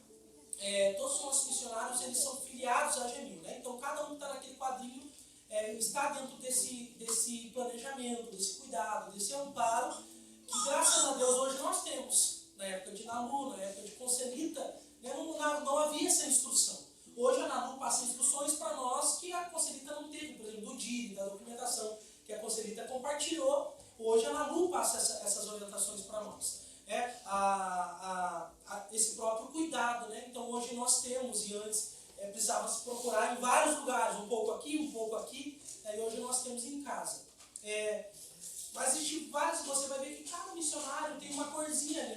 Speaker 2: todos os nossos missionários eles são filiados à AGMIL. Né? Então cada um que está naquele quadrinho está dentro desse planejamento, desse cuidado, desse amparo, que graças a Deus hoje nós temos. Na época de Nalu, na época de Conselita, né, não havia essa instrução. Hoje a Nalu passa instruções para nós que a Conselita não teve, por exemplo, do DIRI, da documentação que a Conselita compartilhou. Hoje a Nalu passa essas orientações para nós. Esse próprio cuidado. Né? Então hoje nós temos, e antes precisava se procurar em vários lugares, um pouco aqui, e hoje nós temos em casa. Mas existe vários, você vai ver que cada missionário tem uma corzinha ali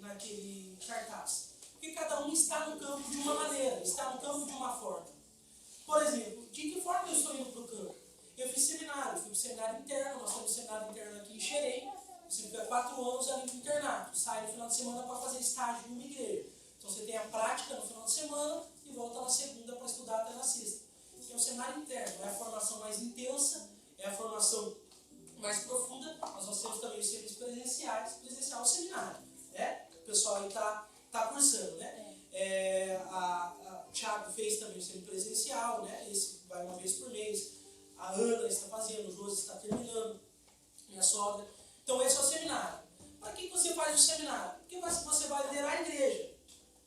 Speaker 2: naquele cartaz. Porque cada um está no campo de uma maneira, está no campo de uma forma. Por exemplo, de que forma eu estou indo para o campo? Eu fiz seminário, fui para o seminário interno, nós temos seminário interno aqui em Xerém. Você fica 4 anos ali no internato, sai no final de semana para fazer estágio em uma igreja. Então você tem a prática no final de semana e volta na segunda para estudar até na sexta. que é o seminário interno. É a formação mais intensa, é a formação mais profunda, mas nós temos também os serviços presenciais, presencial ao seminário, né? O pessoal aí tá cursando, né? O Thiago fez também o semipresencial, né? Esse vai uma vez por mês. A Ana está fazendo, o Josi está terminando, minha sogra. Então esse é o seminário. Para que você faz o seminário? Porque você vai liderar a igreja.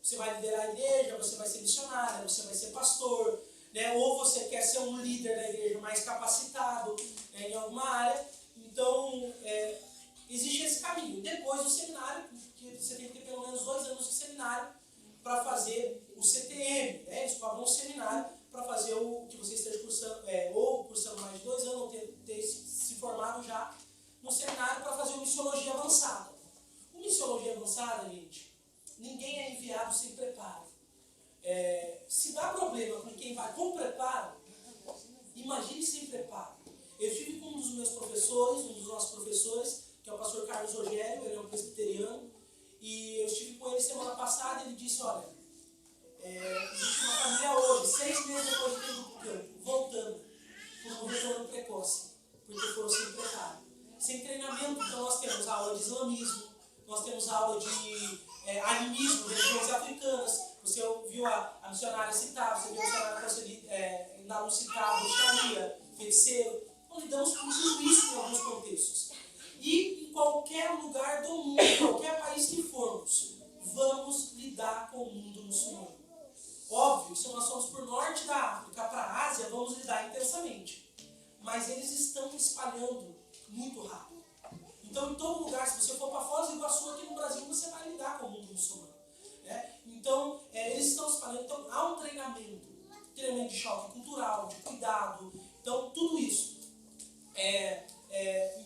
Speaker 2: Você vai liderar a igreja, você vai ser missionário, você vai ser pastor, né? Ou você quer ser um líder da igreja mais capacitado, né, em alguma área. Então, existe esse caminho. Depois do seminário, que você tem que ter pelo menos 2 anos de seminário para fazer o CTM, né? Eles cobram um seminário para fazer o que você esteja cursando, ou cursando mais de 2 anos, ou ter se formado já no seminário para fazer o Missiologia Avançada. O Missiologia Avançada, gente, ninguém é enviado sem preparo. Se dá problema com quem vai com preparo, imagine sem preparo. Eu estive com um dos meus professores, um dos nossos professores, que é o pastor Carlos Rogério, ele é um presbiteriano, e eu estive com ele semana passada e ele disse, olha, existe uma família hoje, 6 meses depois de ter ido para o campo, voltando por um retorno precoce, porque foram sem preparo. Sem treinamento, então nós temos aula de islamismo, nós temos aula de animismo, religiões africanas. Você viu a missionária citada, você viu a missionária na citada, Sharia, feiticeiro. Nós lidamos com tudo isso em alguns contextos. E em qualquer lugar do mundo, em qualquer país que formos, vamos lidar com o mundo muçulmano. Óbvio, se nós formos por norte da África para a Ásia, vamos lidar intensamente. Mas eles estão espalhando muito rápido. Então, em todo lugar, se você for para Foz do Iguaçu, aqui no Brasil, você vai lidar com o mundo muçulmano. Então, eles estão espalhando. Então, há um treinamento de choque cultural, de cuidado. Então, tudo isso.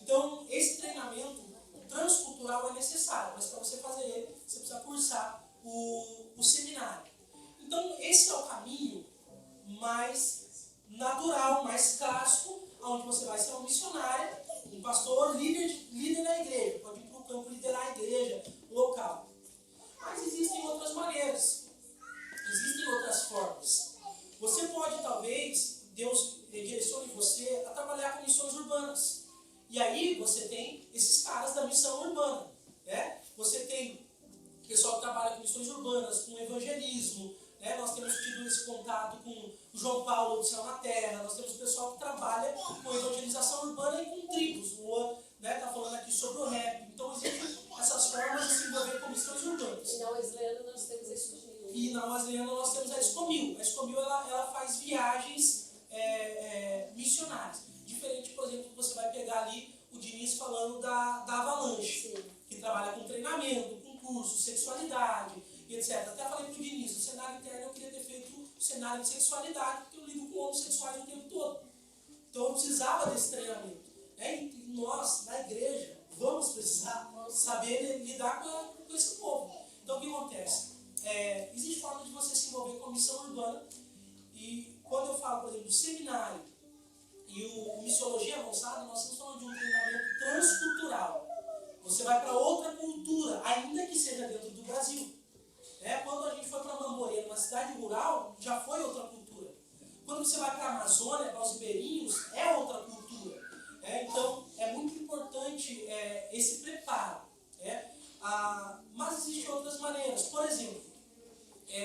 Speaker 2: Então, esse treinamento transcultural é necessário, mas para você fazer ele, você precisa cursar o seminário. Então, esse é o caminho mais natural, mais clássico, onde você vai ser um missionário, um pastor, líder da igreja, pode ir para o campo liderar a igreja local. Mas existem outras maneiras, existem outras formas. Você pode, talvez, Deus direcione você a trabalhar com missões urbanas. E aí você tem esses caras da missão urbana, né? Você tem pessoal que trabalha com missões urbanas, com evangelismo, né? Nós temos tido esse contato com o João Paulo do Céu na Terra, nós temos pessoal que trabalha com evangelização urbana e com tribos. O Luan está falando aqui sobre o rap. Então existem essas formas de se envolver com missões urbanas.
Speaker 9: E na Wesleyana nós temos a Escomil.
Speaker 2: E na Wesleyana nós temos a Escomil. A Escomil ela faz viagens missionárias. Diferente, por exemplo, que você vai pegar ali o Diniz falando da Avalanche, sim, que trabalha com treinamento, com curso, sexualidade e etc. Até falei pro Diniz, no cenário interno eu queria ter feito o cenário de sexualidade, porque eu lido com homossexuais o tempo todo. Então eu precisava desse treinamento. E nós, na igreja, vamos precisar saber lidar com esse povo. Então o que acontece? Existe forma de você se envolver com a missão urbana. E quando eu falo, por exemplo, do seminário e o Missiologia Avançada, nós estamos falando de um treinamento transcultural. Você vai para outra cultura, ainda que seja dentro do Brasil. Quando a gente foi para Mamoré, uma cidade rural, já foi outra cultura. Quando você vai para a Amazônia, para os ribeirinhos, é outra cultura. Então, é muito importante esse preparo. Mas existem outras maneiras. Por exemplo,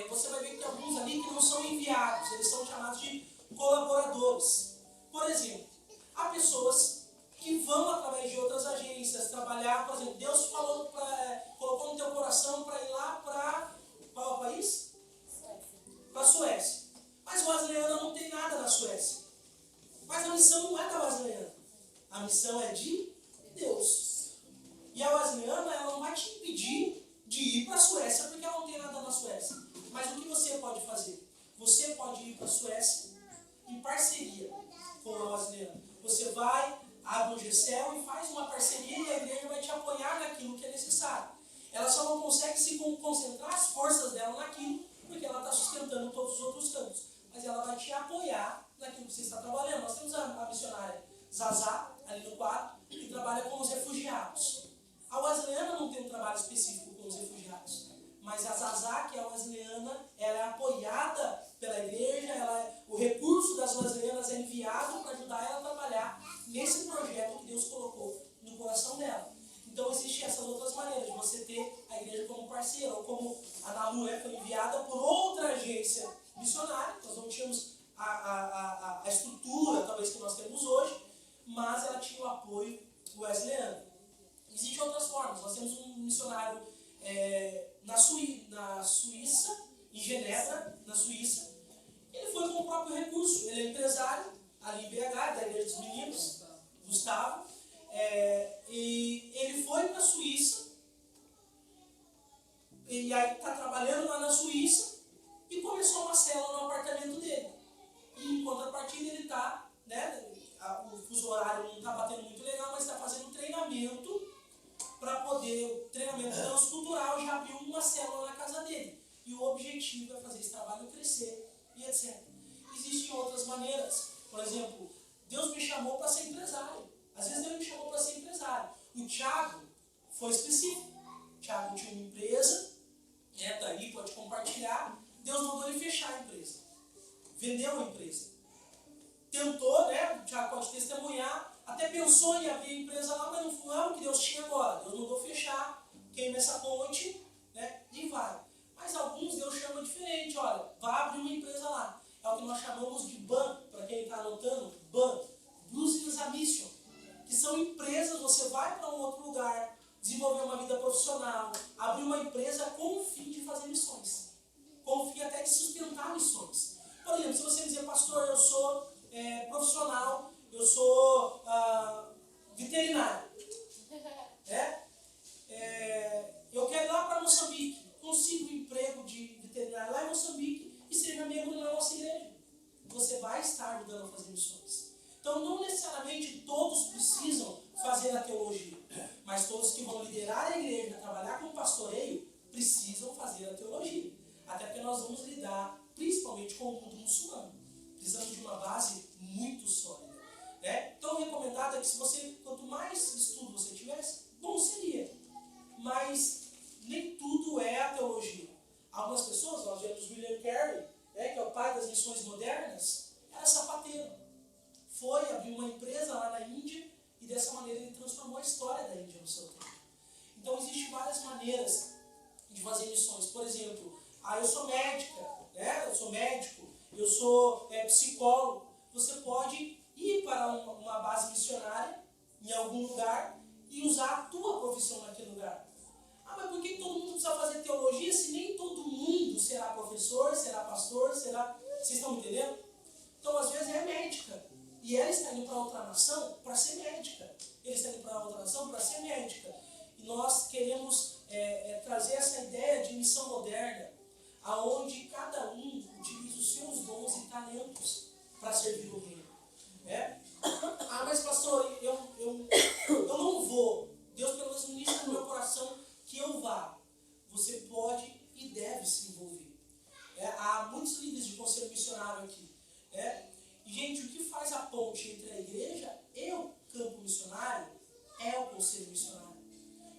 Speaker 2: você vai ver que tem alguns ali que não são enviados, eles são chamados de colaboradores. Por exemplo, há pessoas que vão através de outras agências trabalhar, por exemplo, Deus colocou no teu coração para ir lá para qual país? Para a Suécia. Mas Wesleyana não tem nada na Suécia. Mas a missão não é da Wesleyana. A missão é de Deus. E a Wesleyana, ela não vai te impedir de ir para a Suécia porque ela não tem nada na Suécia. Mas o que você pode fazer? Você pode ir para a Suécia em parceria com a Wesleyana. Você vai, abre um GCEL e faz uma parceria e a igreja vai te apoiar naquilo que é necessário. Ela só não consegue se concentrar as forças dela naquilo porque ela está sustentando todos os outros campos. Mas ela vai te apoiar naquilo que você está trabalhando. Nós temos a missionária Zazá, ali no quadro, que trabalha com os refugiados. A Wesleyana não tem um trabalho específico com os refugiados. Mas a Zazá, que é a Wesleyana, ela é apoiada pela igreja, o recurso das parceira, ou como a Nalu foi enviada por outra agência missionária. Nós não tínhamos a estrutura, talvez, que nós temos hoje, mas ela tinha o apoio wesleyano. Existem outras formas. Nós temos um missionário na Suíça, em Genebra, na Suíça. Ele foi com o próprio recurso. Ele é empresário, ali em BH, da Igreja dos Meninos, Gustavo. E ele foi para a Suíça, e aí está trabalhando lá na Suíça, e começou uma célula no apartamento dele. E em contrapartida ele está, né, o fuso horário não está batendo muito legal, mas está fazendo um treinamento para poder, o treinamento transcultural, já abriu uma célula na casa dele. E o objetivo é fazer esse trabalho crescer e etc. Existem outras maneiras. Por exemplo, Deus me chamou para ser empresário. Às vezes Deus me chamou para ser empresário. O Thiago foi específico. O Thiago tinha uma empresa, tá aí, pode compartilhar. Deus mandou ele fechar a empresa. Vendeu a empresa. Tentou, né? O Thiago pode testemunhar. Até pensou em abrir a empresa lá, mas não foi o que Deus tinha agora. Deus mandou fechar, queima essa ponte, né? E vai. Mas alguns Deus chama diferente. Olha, vai abrir uma empresa lá. É o que nós chamamos de BAN, para quem está anotando, BAN, Business a Mission, que são empresas, você vai para um outro lugar, desenvolver uma vida profissional, abrir uma empresa com o fim de fazer missões, com o fim até de sustentar missões. Por exemplo, se você dizer, pastor, eu sou profissional, eu sou veterinário, eu quero ir lá para Moçambique, consigo um emprego de veterinário lá em Moçambique e seja membro da nossa igreja. Você vai estar ajudando a fazer missões. Então, não necessariamente todos precisam fazer a teologia, mas todos que vão liderar a igreja, trabalhar com pastoreio, precisam fazer a teologia. Até porque nós vamos lidar principalmente com o mundo muçulmano. Precisamos de uma base muito sólida. Né? Então, o recomendado é que quanto mais estudo você tivesse, bom seria. Mas nem tudo é a teologia. Algumas pessoas, nós vemos William Carey, né, que é o pai das missões modernas, era sapateiro. Foi abrir uma empresa lá na Índia e dessa maneira ele transformou a história da Índia no seu tempo. Então existem várias maneiras de fazer missões. Por exemplo, eu sou médica, né? Eu sou médico, eu sou psicólogo. Você pode ir para uma base missionária em algum lugar e usar a tua profissão naquele lugar. Mas por que todo mundo precisa fazer teologia se nem todo mundo será professor, será pastor, será... Vocês estão me entendendo? Então, às vezes, é médica. E ela está indo para outra nação para ser médica. Ele está indo para outra nação para ser médica. E nós queremos trazer essa ideia de missão moderna, aonde cada um utiliza os seus dons e talentos para servir o reino. Mas pastor, eu não vou. Deus pelo menos ministra no meu coração que eu vá. Você pode e deve se envolver. Há muitos líderes de conselho missionário aqui. E, gente, o que faz a ponte entre a igreja e o campo missionário é o conselho missionário.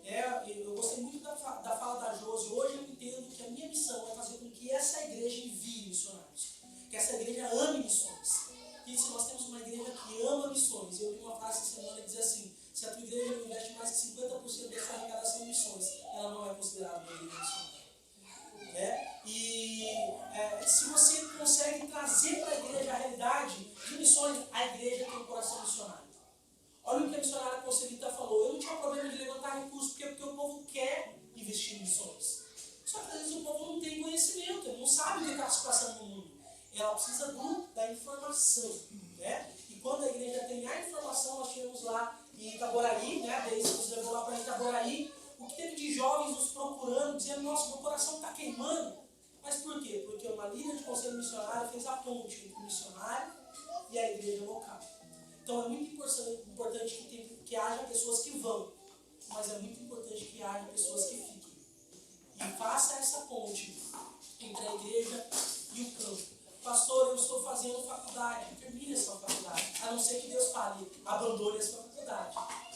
Speaker 2: Eu gostei muito da fala da Josi. Hoje eu entendo que a minha missão é fazer com que essa igreja envie missionários. Que essa igreja ame missões. E se nós temos uma igreja que ama missões, eu vi uma frase essa semana que diz assim: se a tua igreja não investe mais que 50% da sua arrecadação em missões, ela não é considerada uma igreja missionária. Se você consegue trazer para a igreja a realidade de missões, a igreja tem um coração missionário. Olha o que a missionária Conselita falou. Eu não tinha problema de levantar recursos, porque o povo quer investir em missões. Só que às vezes o povo não tem conhecimento, ele não sabe o que está se passando no mundo. Ela precisa da informação. E quando a igreja tem a informação, nós tivemos lá em Itaboraí, desde que nos levou lá para Itaboraí, o que teve de jovens nos procurando, dizendo: nossa, meu coração está queimando. Mas por quê? Porque uma líder de conselho missionário fez a ponte entre o missionário e a igreja local. Então é muito importante que haja pessoas que vão, mas é muito importante que haja pessoas que fiquem. E faça essa ponte entre a igreja e o campo. Pastor, eu estou fazendo faculdade. Termine essa faculdade. A não ser que Deus fale, abandone essa faculdade.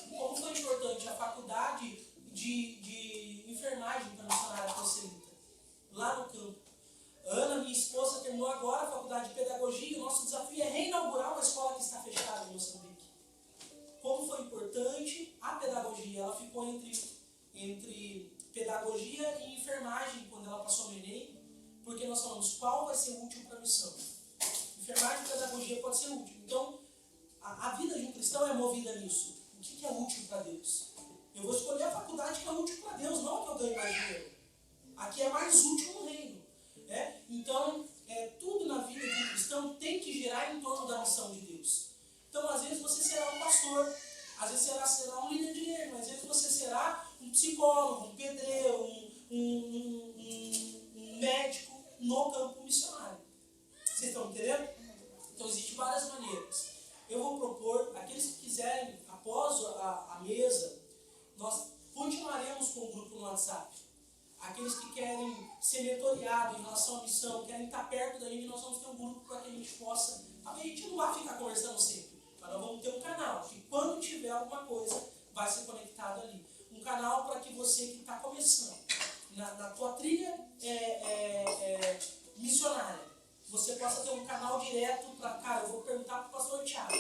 Speaker 2: Como foi importante a faculdade de enfermagem para a missionária Conselita, lá no campo. Ana, minha esposa, terminou agora a faculdade de pedagogia e o nosso desafio é reinaugurar uma escola que está fechada em Moçambique. Como foi importante a pedagogia. Ela ficou entre pedagogia e enfermagem. porque nós falamos qual vai ser útil para a missão. Enfermagem e pedagogia pode ser útil. Então, a vida de um cristão é movida nisso. O que é útil para Deus? Eu vou escolher a faculdade que é útil para Deus, não a que eu ganho mais dinheiro. A que é mais útil no reino. Né? Então, tudo na vida de um cristão tem que girar em torno da missão de Deus. Então, às vezes você será um pastor, às vezes será um líder de igreja, às vezes você será um psicólogo, um pedreiro, um médico no campo missionário. Vocês estão entendendo? Então, existem várias maneiras. Eu vou propor, aqueles que quiserem, após a mesa, nós continuaremos com o grupo no WhatsApp. Aqueles que querem ser mentoreados em relação à missão, querem estar perto da gente, nós vamos ter um grupo para que a gente possa... A gente não vai ficar conversando sempre, mas nós vamos ter um canal, que quando tiver alguma coisa, vai ser conectado ali. Um canal para que você que está começando, na tua trilha missionária, você possa ter um canal direto para... Cara, eu vou perguntar para o pastor Thiago,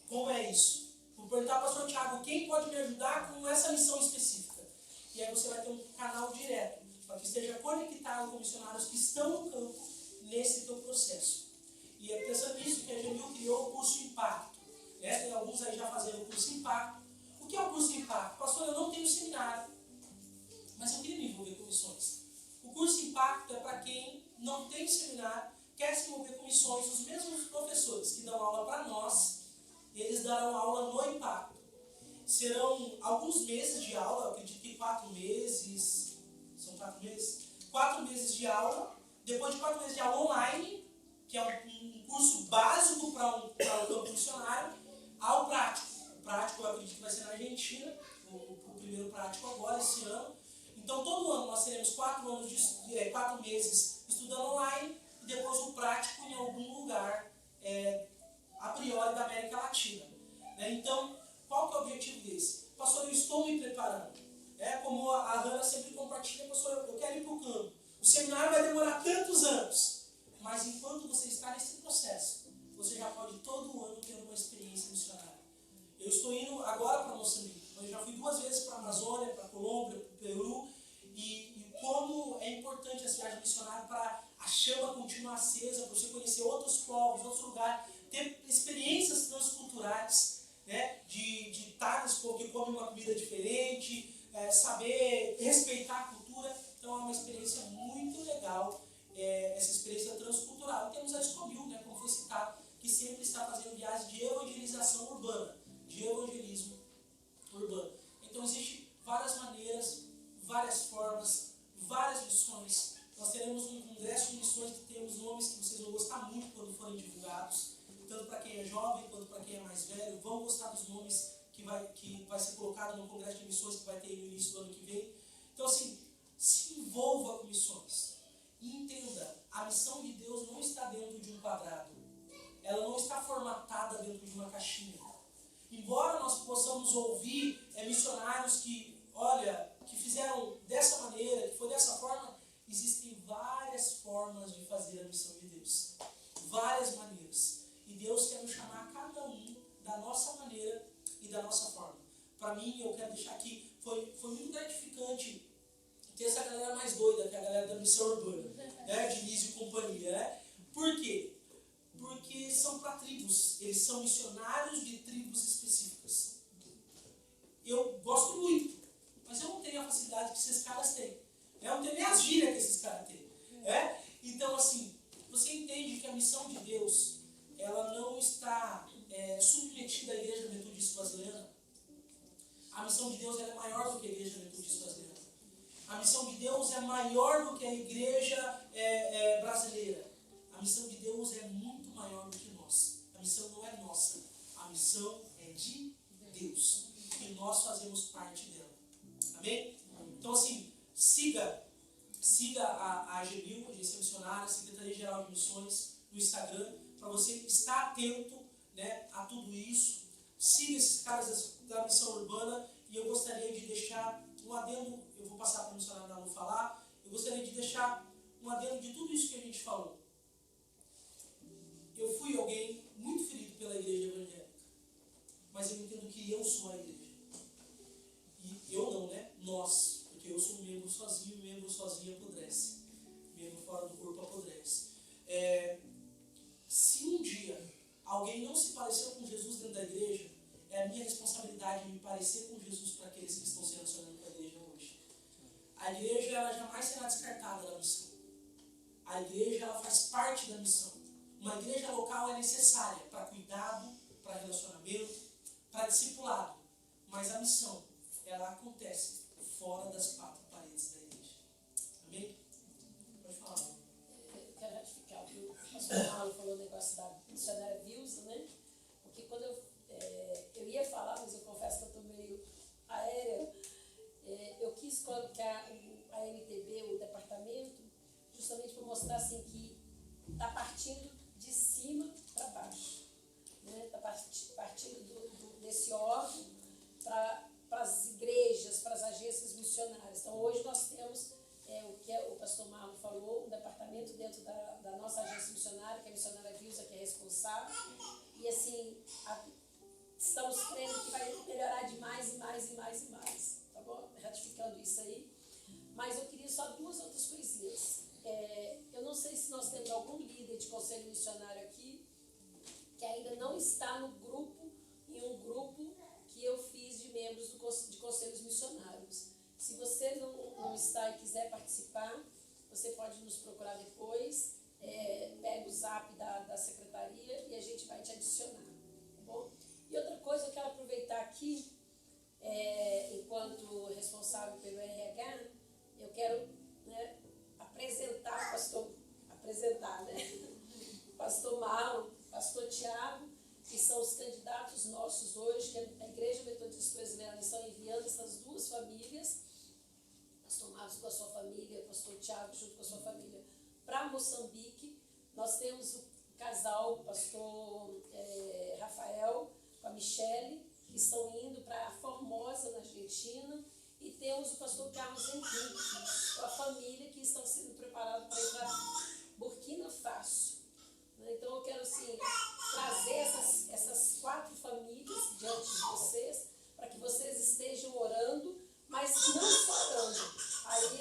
Speaker 2: como é isso? Vou perguntar para o pastor Thiago, quem pode me ajudar com essa missão específica? E aí você vai ter um canal direto, para que esteja conectado com missionários que estão no campo nesse teu processo. E é pensando nisso que a Gemil criou o curso Impacto. Né? Tem alguns aí já fazendo o curso Impacto. O que é o curso Impacto? Pastor, eu não tenho seminário, mas eu queria me envolver com missões. O curso Impacto é para quem não tem seminário, quer se envolver com missões. Os mesmos professores que dão aula para nós, eles darão aula no Impacto. Serão alguns meses de aula, eu acredito que 4 meses. São 4 meses? 4 meses de aula. Depois de 4 meses de aula online, que é um curso básico para o campo missionário, ao prático. O prático eu acredito que vai ser na Argentina, o primeiro prático agora, esse ano. Então, todo ano nós teremos 4 meses estudando online e depois o prático em algum lugar, a priori, da América Latina. Né? Então, qual que é o objetivo desse? Pastor, eu estou me preparando. Como a Hannah sempre compartilha, pastor, eu quero ir para o campo. O seminário vai demorar tantos anos. Mas enquanto você está nesse processo, você já pode todo ano ter uma experiência missionária. Eu estou indo agora para Moçambique. Eu já fui 2 vezes para a Amazônia, para a Colômbia, para o Peru. E como é importante essa viagem missionária para a chama continuar acesa, para você conhecer outros povos, outros lugares, ter experiências transculturais, né? De estar nesse povo que come uma comida diferente, saber respeitar a cultura. Então é uma experiência muito legal, essa experiência transcultural. E temos a Escomil, né, como foi citado, que sempre está fazendo viagens de evangelização urbana, de evangelismo urbano. Então existem várias maneiras, várias formas, várias missões. Nós teremos um congresso de missões que temos nomes que vocês vão gostar muito quando forem divulgados, tanto para quem é jovem quanto para quem é mais velho. Vão gostar dos nomes que vai ser colocado no congresso de missões que vai ter no início do ano que vem. Então, assim, se envolva com missões. E entenda, a missão de Deus não está dentro de um quadrado. Ela não está formatada dentro de uma caixinha. Embora nós possamos ouvir missionários que fizeram dessa maneira, que foi dessa forma, existem várias formas de fazer a missão de Deus. Várias maneiras. E Deus quer nos chamar cada um da nossa maneira e da nossa forma. Para mim, eu quero deixar aqui, foi muito gratificante ter essa galera mais doida, que é a galera da missão urbana, né? De Nísio e companhia. Né? Por quê? Porque são para tribos, eles são missionários de tribos específicas. Eu gosto muito, mas eu não tenho a facilidade que esses caras têm. Eu não tenho nem as gírias que esses caras têm. Então, assim, você entende que a missão de Deus, ela não está submetida à Igreja Metodista Brasileira. A missão de Deus ela é maior do que a Igreja Metodista Brasileira. A missão de Deus é maior do que a Igreja brasileira. A missão de Deus é muito maior do que nós. A missão não é nossa. A missão é de Deus. E nós fazemos parte dela. Amém? Então, assim, siga a AGMIL, Agência Missionária, Secretaria Geral de Missões, no Instagram, para você estar atento, né, a tudo isso. Siga esses caras da missão urbana. E eu gostaria de deixar um adendo, eu vou passar para o missionário Nalu falar, eu gostaria de deixar um adendo de tudo isso que a gente falou. Eu fui alguém muito ferido pela igreja evangélica, mas eu entendo que eu sou a igreja. E eu não, né? Nós, porque eu sou um membro sozinho, membro sozinho apodrece. Membro fora do corpo apodrece. A igreja ela faz parte da missão. Uma igreja local é necessária para cuidado, para relacionamento, para discipulado. Mas a missão, ela acontece fora das quatro paredes da igreja. Amém? Pode falar.
Speaker 9: Eu quero ratificar o que o pastor Paulo falou, o negócio da missionária Vilsa, né? Porque quando eu ia falar, mas eu confesso que eu estou meio aérea, eu quis colocar a MTB, o departamento, justamente para mostrar assim, que está partindo de cima para baixo. Está partindo desse órgão para as igrejas, para as agências missionárias. Então, hoje nós temos o que o pastor Marlon falou, um departamento dentro da nossa agência missionária, que é a missionária Vilsa, que é responsável. E, assim, estamos crendo que vai melhorar de mais e mais e mais e mais. Tá bom? Ratificando isso aí. Mas eu queria só duas outras coisinhas. Eu não sei se nós temos algum líder de conselho missionário aqui que ainda não está no grupo, em um grupo que eu fiz de membros de conselhos missionários. Se você não está e quiser participar, você pode nos procurar depois, pega o zap da secretaria e a gente vai te adicionar, tá bom? E outra coisa, eu quero aproveitar aqui, enquanto responsável pelo RH, eu quero apresentar, pastor Marlon, pastor Tiago, que são os candidatos nossos hoje, que a Igreja Metodista Presbiteriana estão enviando essas duas famílias, pastor Marcos com a sua família, pastor Tiago junto com a sua família, para Moçambique. Nós temos o casal, o pastor Rafael com a Michele, que estão indo para Formosa, na Argentina, e temos o pastor Carlos Henrique, com a família, que estão sendo preparados para ir para Burkina Faso. Então eu quero assim, trazer essas quatro famílias diante de vocês, para que vocês estejam orando, mas não só orando. Aí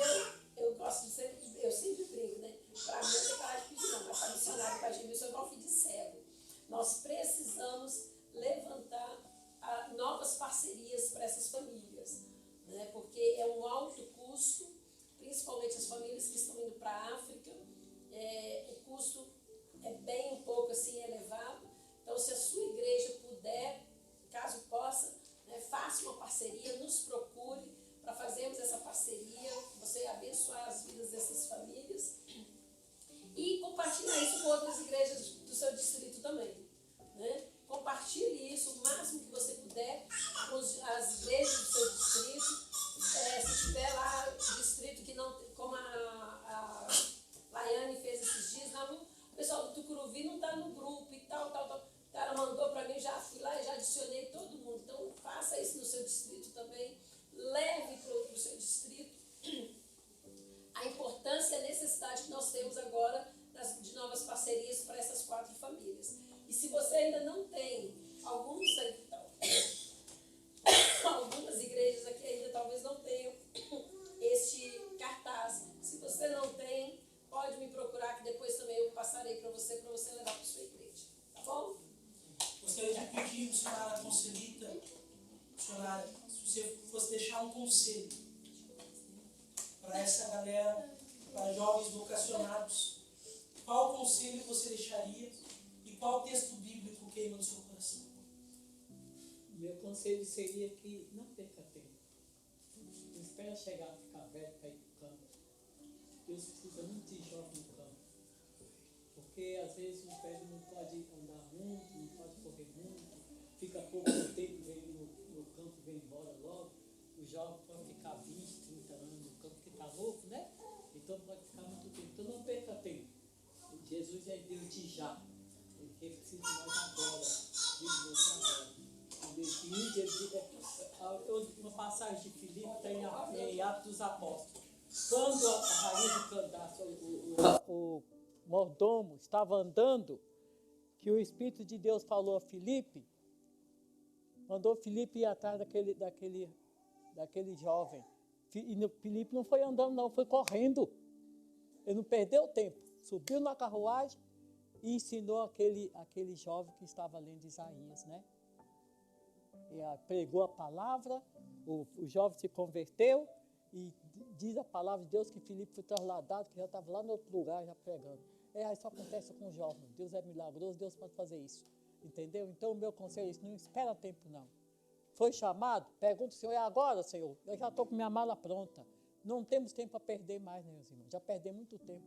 Speaker 9: eu gosto de sempre, eu sempre brinco, né? Para mim não tem cara de pedir, não, mas para missionário, para gente, isso é igual filho de cego. Nós precisamos levantar novas parcerias para essas famílias, né? Porque é um alto custo, principalmente as famílias que estão indo para a África, o custo é bem um pouco assim elevado. Então, se a sua igreja puder, caso possa, faça uma parceria, nos procure para fazermos essa parceria, você abençoar as vidas dessas famílias e compartilhar isso com outras igrejas do seu distrito também, né? Compartilhe isso o máximo que você puder com as igrejas do seu distrito. Se tiver lá distrito que não, como a Laiane fez esses dias, o pessoal do Tucuruvi não está no grupo e tal. O cara mandou para mim, já fui lá e já adicionei todo mundo. Então, faça isso no seu distrito também. Leve para o seu distrito a importância e a necessidade que nós temos agora de novas parcerias para essas quatro famílias. E se você ainda não tem, algumas igrejas aqui ainda talvez não tenham este cartaz. Se você não tem, pode me procurar, que depois também eu passarei para você levar para a sua igreja. Tá bom?
Speaker 2: Gostaria de pedir, missionária Conselita, missionária, se você fosse deixar um conselho para essa galera, para jovens vocacionados, qual conselho você deixaria e qual texto bíblico queima no seu coração?
Speaker 10: Meu conselho seria que não perca tempo. Não espera chegar a ficar velho para ir para o campo. Deus precisa muito de jovem no campo. Porque às vezes o velho não pode andar muito, não pode correr muito, fica pouco tempo, vem no campo, vem embora logo. O jovem pode ficar 20, 30 anos no campo, porque está novo, né? Então pode ficar muito tempo. Então não perca tempo. Jesus é Deus de já. Ele precisa de nós agora. De você agora. Uma passagem de Filipe tem em Atos dos Apóstolos. Quando a rainha de Candace, o mordomo, estava andando, que o Espírito de Deus falou a Filipe, mandou Filipe ir atrás daquele jovem. E Filipe não foi andando, não, foi correndo. Ele não perdeu tempo. Subiu na carruagem e ensinou aquele jovem que estava lendo Isaías, né? E pregou a palavra, o jovem se converteu E diz a palavra de Deus que Filipe foi trasladado, que já estava lá no outro lugar, já pregando. Isso acontece com os jovens. Deus é milagroso, Deus pode fazer isso. Entendeu? Então, o meu conselho é isso, não espera tempo, não. Foi chamado? Pergunta ao Senhor, é agora, Senhor? Eu já estou com minha mala pronta. Não temos tempo para perder mais, né, meus irmãos? Já perdemos muito tempo.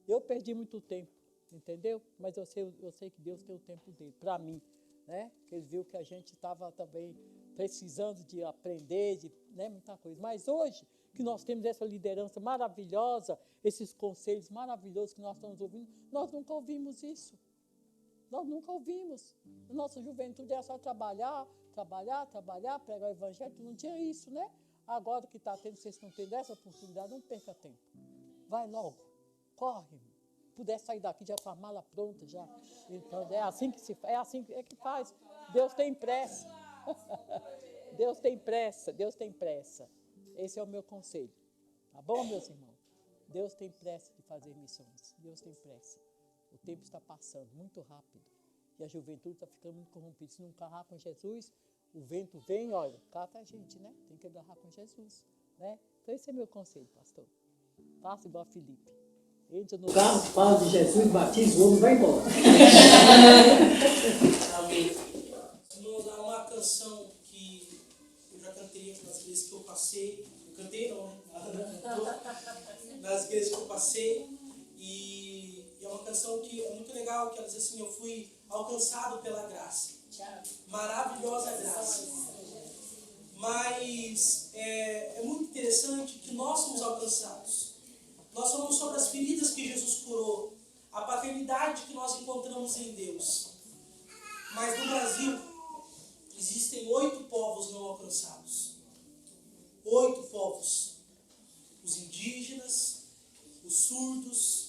Speaker 10: Eu perdi muito tempo, entendeu? Mas eu sei que Deus tem o tempo dele, para mim, né? Ele viu que a gente estava também precisando de aprender, de, né, muita coisa. Mas hoje, que nós temos essa liderança maravilhosa, esses conselhos maravilhosos que nós estamos ouvindo, nós nunca ouvimos isso. Nós nunca ouvimos. A nossa juventude era só trabalhar, pregar o evangelho, não tinha isso, né? Agora que está tendo, vocês estão tendo essa oportunidade, não perca tempo. Vai logo, corre. Puder sair daqui já com a mala pronta, já. Então, é assim que faz. Deus tem pressa. Deus tem pressa, Deus tem pressa. Esse é o meu conselho. Tá bom, meus irmãos? Deus tem pressa de fazer missões. Deus tem pressa. O tempo está passando muito rápido. E a juventude está ficando muito corrompida. Se não agarrar com Jesus, o vento vem, olha, cata a gente, né? Tem que agarrar com Jesus, né? Então esse é meu conselho, pastor. Faça igual a Filipe. Entra no carro, fala de Jesus, batiza o homem e vai embora.
Speaker 2: Amém. Vamos dar uma canção que eu já cantei nas vezes que eu passei. Eu cantei não, né? Nas vezes que eu passei. E é uma canção que é muito legal, que ela diz assim, eu fui alcançado pela graça. Maravilhosa graça. Mas é muito interessante que nós somos alcançados. Nós falamos sobre as feridas que Jesus curou, a paternidade que nós encontramos em Deus. Mas no Brasil, existem 8 povos não alcançados. 8 povos. Os indígenas, os surdos,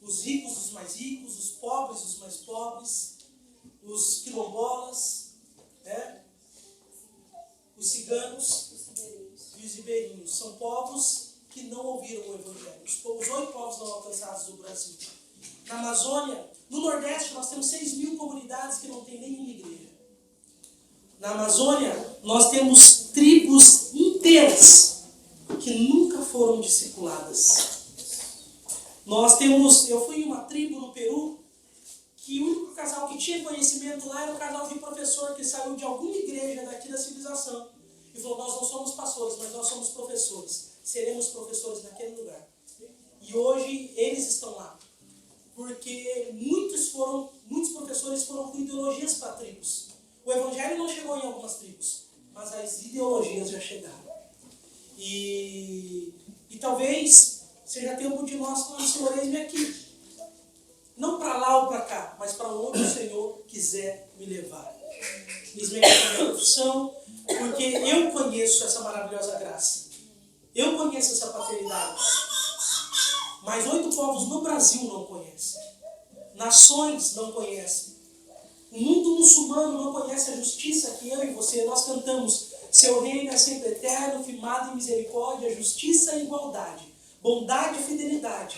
Speaker 2: os ricos dos mais ricos, os pobres dos mais pobres, os quilombolas, né? Os ciganos e os ribeirinhos. São povos que não ouviram o Evangelho. Os 8 povos não alcançados do Brasil. Na Amazônia, no Nordeste, nós temos 6.000 comunidades que não têm nenhuma igreja. Na Amazônia, nós temos tribos inteiras que nunca foram discipuladas. Eu fui em uma tribo no Peru, que o único casal que tinha conhecimento lá era um casal de professor que saiu de alguma igreja daqui da civilização. E falou, nós não somos pastores, mas nós somos professores. Seremos professores naquele lugar. E hoje eles estão lá. Porque muitos professores foram com ideologias para tribos. O evangelho não chegou em algumas tribos, mas as ideologias já chegaram. E talvez seja tempo de nós falarmos, Senhor, eis-me aqui. Não para lá ou para cá, mas para onde o Senhor quiser me levar. Eis-me aqui na minha profissão, porque eu conheço essa maravilhosa graça. Eu conheço essa paternidade. Mas 8 povos no Brasil não conhecem. Nações não conhecem. O mundo muçulmano não conhece a justiça que eu e você, nós cantamos. Seu reino é sempre eterno, firmado em misericórdia, justiça e igualdade, bondade e fidelidade.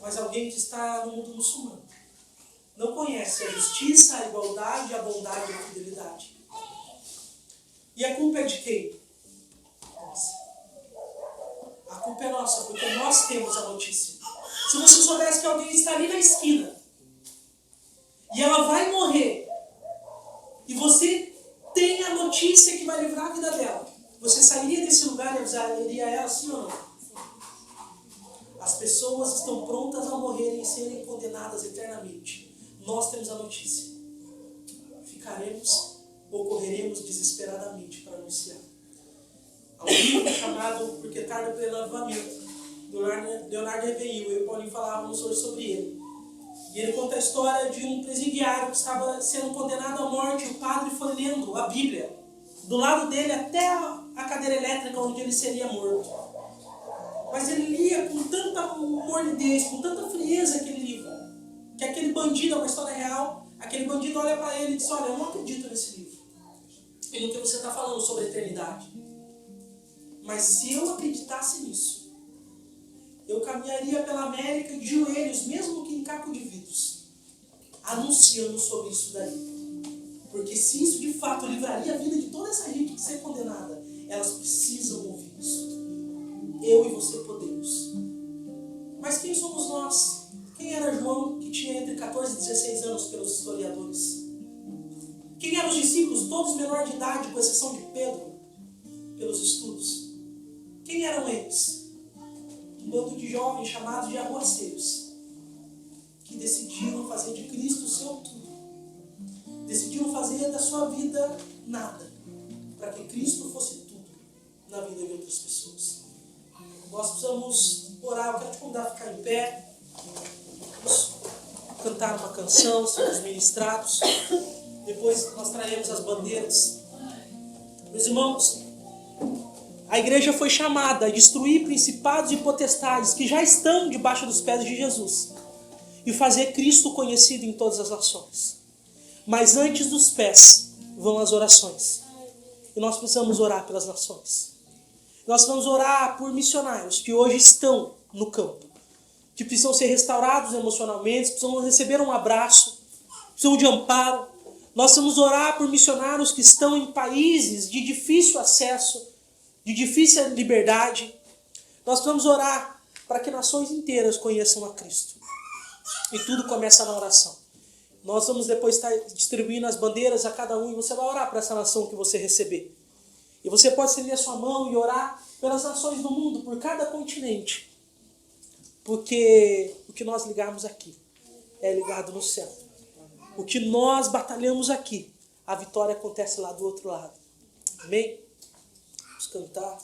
Speaker 2: Mas alguém que está no mundo muçulmano não conhece a justiça, a igualdade, a bondade e a fidelidade. E a culpa é de quem? Nossa. A culpa é nossa, porque nós temos a notícia. Se você soubesse que alguém está ali na esquina e ela vai morrer e você tem a notícia que vai livrar a vida dela, você sairia desse lugar e avisaria ela sim ou não? As pessoas estão prontas a morrerem e serem condenadas eternamente. Nós temos a notícia. Ficaremos ou correremos desesperadamente para anunciar. Há um livro chamado Porque Tarda o Elevamento, do Leonardo Reveil. Eu e o Paulinho falávamos hoje sobre ele. E ele conta a história de um presidiário que estava sendo condenado à morte. E o padre foi lendo a Bíblia do lado dele até a cadeira elétrica onde ele seria morto. Mas ele lia com tanta mordidez, com tanta frieza aquele livro, que aquele bandido, é uma história real, aquele bandido olha para ele e diz, olha, eu não acredito nesse livro. E no que você está falando sobre a eternidade. Mas se eu acreditasse nisso, eu caminharia pela América de joelhos, mesmo que em caco de vidros, anunciando sobre isso daí. Porque se isso de fato livraria a vida de toda essa gente que ser condenada, elas precisam ouvir isso. eu e você podemos. Mas quem somos nós? Quem era João, que tinha entre 14 e 16 anos pelos historiadores? Quem eram os discípulos, todos menores de idade, com exceção de Pedro, pelos estudos? Quem eram eles? Um bando de jovens chamados de arruaceiros, que decidiram fazer de Cristo o seu tudo. Decidiram fazer da sua vida nada, para que Cristo fosse tudo na vida de outras pessoas. Nós precisamos orar. Eu quero te convidar a ficar em pé. Vamos cantar uma canção, sermos ministrados. Depois nós traremos as bandeiras. Meus irmãos, a igreja foi chamada a destruir principados e potestades que já estão debaixo dos pés de Jesus e fazer Cristo conhecido em todas as nações. Mas antes dos pés vão as orações. E nós precisamos orar pelas nações. Nós vamos orar por missionários que hoje estão no campo, que precisam ser restaurados emocionalmente, precisam receber um abraço, precisam de amparo. Nós vamos orar por missionários que estão em países de difícil acesso, de difícil liberdade. Nós vamos orar para que nações inteiras conheçam a Cristo. E tudo começa na oração. Nós vamos depois estar distribuindo as bandeiras a cada um e você vai orar para essa nação que você receber. E você pode estender a sua mão e orar pelas nações do mundo, por cada continente. Porque o que nós ligarmos aqui é ligado no céu. O que nós batalhamos aqui, a vitória acontece lá do outro lado. Amém? Vamos cantar.